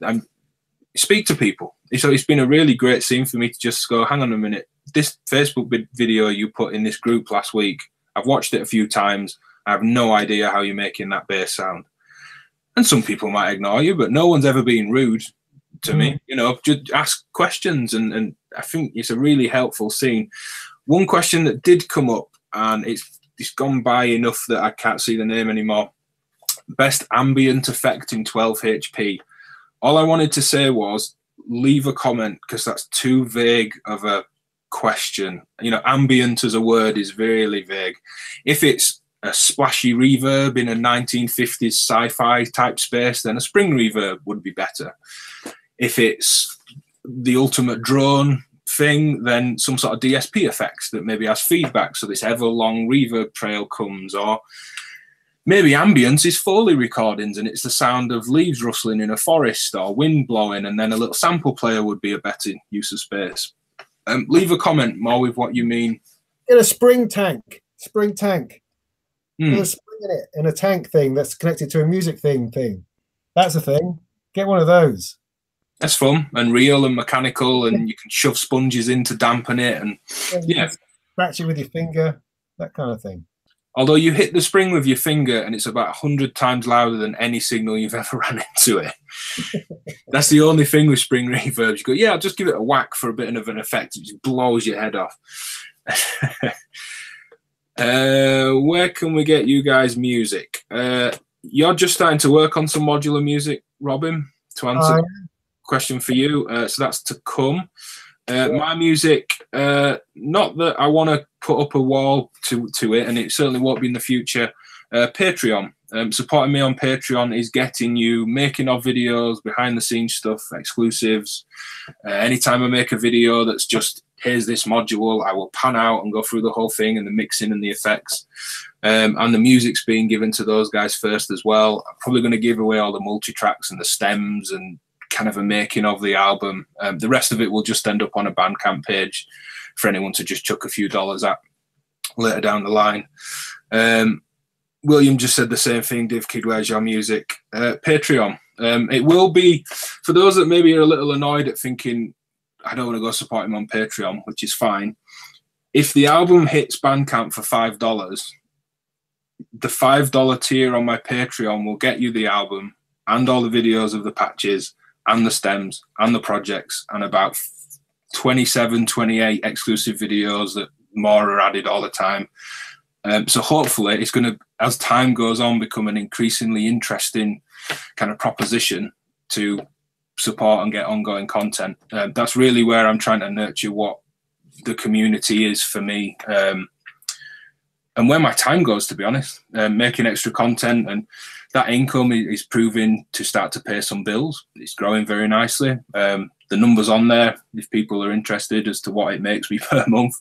Speak to people. So it's been a really great scene for me to just go, hang on a minute, this Facebook video you put in this group last week, I've watched it a few times, I have no idea how you're making that bass sound. And some people might ignore you, but no one's ever been rude to me. Just ask questions, and I think it's a really helpful scene. One question that did come up, and it's gone by enough that I can't see the name anymore. Best ambient effect in 12 HP. All I wanted to say was leave a comment, because that's too vague of a question. Ambient as a word is really vague. If it's a splashy reverb in a 1950s sci-fi type space, then a spring reverb would be better. If it's the ultimate drone thing, then some sort of DSP effects that maybe has feedback, so this ever long reverb trail comes, or maybe ambience is Foley recordings and it's the sound of leaves rustling in a forest or wind blowing, and then a little sample player would be a better use of space. Leave a comment more with what you mean. In a spring tank. With a spring in it, in a tank thing that's connected to a music thing. That's a thing. Get one of those. That's fun and real and mechanical, and you can shove sponges in to dampen it, and yeah, scratch it with your finger, that kind of thing. Although you hit the spring with your finger and it's about 100 times louder than any signal you've ever ran into it. That's the only thing with spring reverbs. You go, yeah, I'll just give it a whack for a bit of an effect. It just blows your head off. Where can we get you guys music? You're just starting to work on some modular music, Robin, to answer the question for you. So that's to come. My music, not that I want to put up a wall to it, and it certainly won't be in the future. Patreon. Supporting me on Patreon is getting you making of videos, behind the scenes stuff, exclusives. Anytime I make a video that's just, here's this module, I will pan out and go through the whole thing and the mixing and the effects. And the music's being given to those guys first as well. I'm probably going to give away all the multi-tracks and the stems and kind of a making of the album. The rest of it will just end up on a Bandcamp page for anyone to just chuck a few dollars at later down the line. William just said the same thing. DivKid, where's your music? Patreon. It will be, for those that maybe are a little annoyed at thinking, I don't want to go support him on Patreon, which is fine. If the album hits Bandcamp for $5, the $5 tier on my Patreon will get you the album and all the videos of the patches and the stems and the projects and about 27, 28 exclusive videos that more are added all the time. So hopefully it's going to, as time goes on, become an increasingly interesting kind of proposition to support and get ongoing content. That's really where I'm trying to nurture what the community is for me, and where my time goes, to be honest. Making extra content, and that income is proving to start to pay some bills. It's growing very nicely. The numbers on there, if people are interested as to what it makes me per month.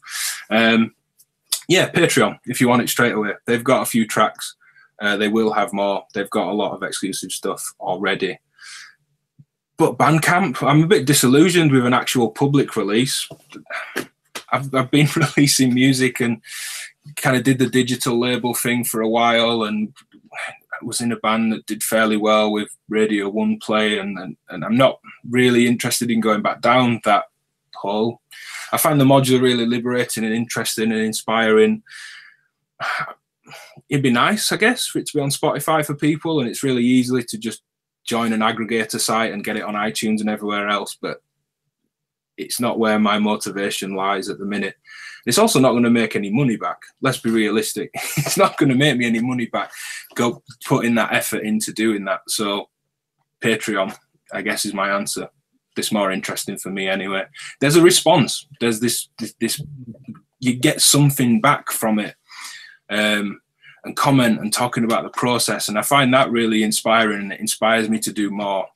Yeah, Patreon, if you want it straight away. They've got a few tracks. They will have more. They've got a lot of exclusive stuff already. But Bandcamp, I'm a bit disillusioned with an actual public release. I've been releasing music and kind of did the digital label thing for a while, and I was in a band that did fairly well with Radio 1 Play, and I'm not really interested in going back down that hole. I find the modular really liberating and interesting and inspiring. It'd be nice, I guess, for it to be on Spotify for people, and it's really easy to just join an aggregator site and get it on iTunes and everywhere else, but it's not where my motivation lies at the minute. It's also not going to make any money back. Let's be realistic. It's not going to make me any money back. Go putting that effort into doing that. So Patreon, I guess, is my answer. This more interesting for me anyway. There's a response. There's this you get something back from it, and comment and talking about the process, and I find that really inspiring, and it inspires me to do more.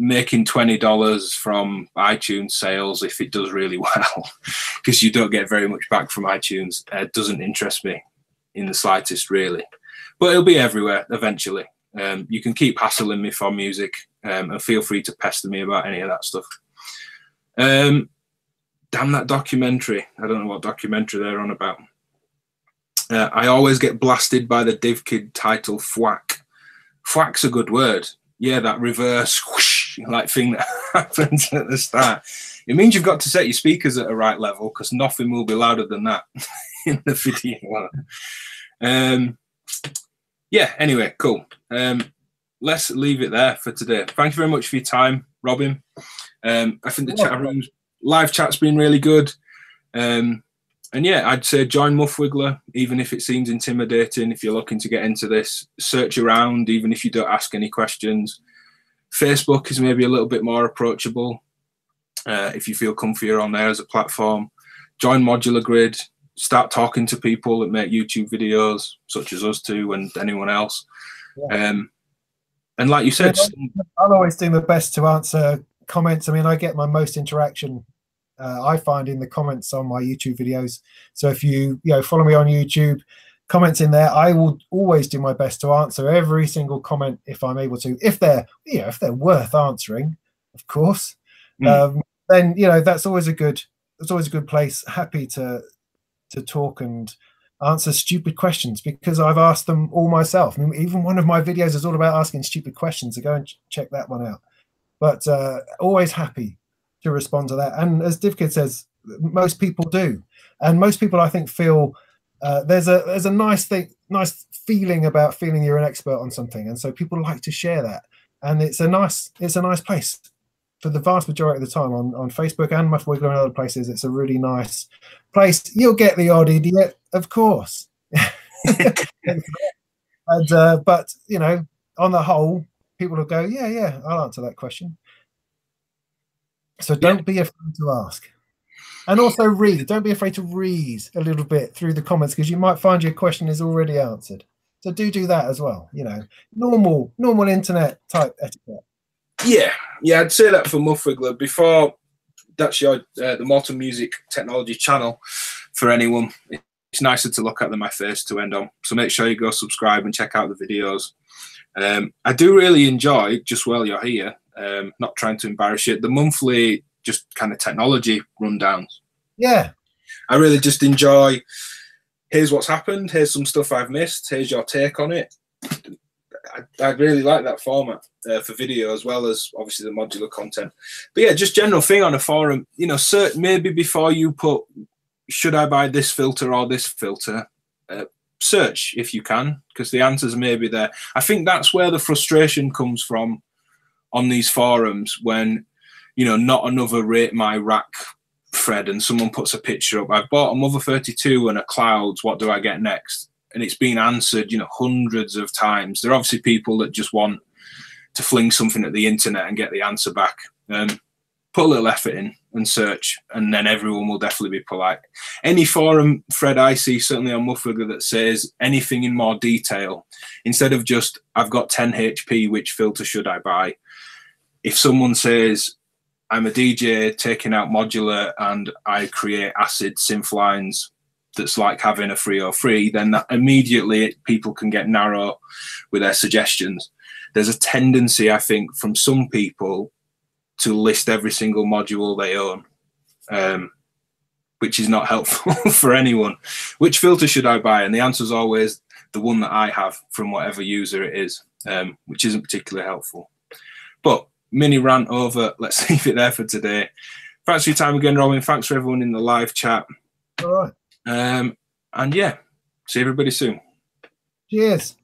Making $20 from iTunes sales, if it does really well, because you don't get very much back from iTunes, doesn't interest me in the slightest, really. But it'll be everywhere eventually. You can keep hassling me for music, and feel free to pester me about any of that stuff. Damn that documentary. I don't know what documentary they're on about. I always get blasted by the DivKid title, thwack. Thwack's a good word. Yeah, that reverse whoosh, like thing that happens at the start. It means you've got to set your speakers at the right level, because nothing will be louder than that in the video. Yeah, anyway, cool. Let's leave it there for today. Thank you very much for your time, Robin. I think the chat room's live chat's been really good. And yeah, I'd say join Muffwiggler, even if it seems intimidating. If you're looking to get into this, search around, even if you don't ask any questions. Facebook is maybe a little bit more approachable if you feel comfier on there as a platform. Join Modular Grid. Start talking to people that make YouTube videos, such as us two and anyone else. Yeah. And like you said, I'm always doing my best to answer comments. I mean, I get my most interaction, I find, in the comments on my YouTube videos. So if you follow me on YouTube, comments in there, I will always do my best to answer every single comment if I'm able to. If they're worth answering, of course. Then that's always a good place. Happy to talk and answer stupid questions, because I've asked them all myself. I mean, even one of my videos is all about asking stupid questions, so go and check that one out. But always happy to respond to that. And as DivKid says, most people do, and most people, I think, feel there's a nice feeling about feeling you're an expert on something, and so people like to share that. And it's a nice place. For the vast majority of the time on Facebook and Muff Wiggler and other places, it's a really nice place. You'll get the odd idiot, of course. And but on the whole, people will go, yeah, I'll answer that question. So don't be afraid to ask. And also read. Don't be afraid to read a little bit through the comments, because you might find your question is already answered. So do that as well. Normal internet type etiquette. Yeah, I'd say that for Muff Wiggler. Before, that's the Molten Music Technology channel for anyone. It's nicer to look at than my face to end on. So make sure you go subscribe and check out the videos. I do really enjoy, just while you're here, not trying to embarrass you, the monthly just kind of technology rundowns. Yeah. I really just enjoy, here's what's happened, here's some stuff I've missed, here's your take on it. I really like that format for video, as well as obviously the modular content. But yeah, just general thing on a forum, maybe before you put, should I buy this filter or this filter, search if you can, because the answers may be there. I think that's where the frustration comes from on these forums, when not another rate my rack thread and someone puts a picture up, I've bought a Mother 32 and a Clouds, what do I get next? And it's been answered hundreds of times. There are obviously people that just want to fling something at the internet and get the answer back. Put a little effort in and search, and then everyone will definitely be polite. Any forum thread I see, certainly on Muff Wiggler, that says anything in more detail, instead of just, I've got 10 HP, which filter should I buy? If someone says, I'm a DJ taking out modular and I create acid synth lines, that's like having a 303, then that immediately people can get narrow with their suggestions. There's a tendency, I think, from some people to list every single module they own, which is not helpful for anyone. Which filter should I buy? And the answer is always the one that I have from whatever user it is, which isn't particularly helpful. But mini rant over. Let's leave it there for today. Thanks for your time again, Robin. Thanks for everyone in the live chat. All right. And yeah, see everybody soon. Cheers.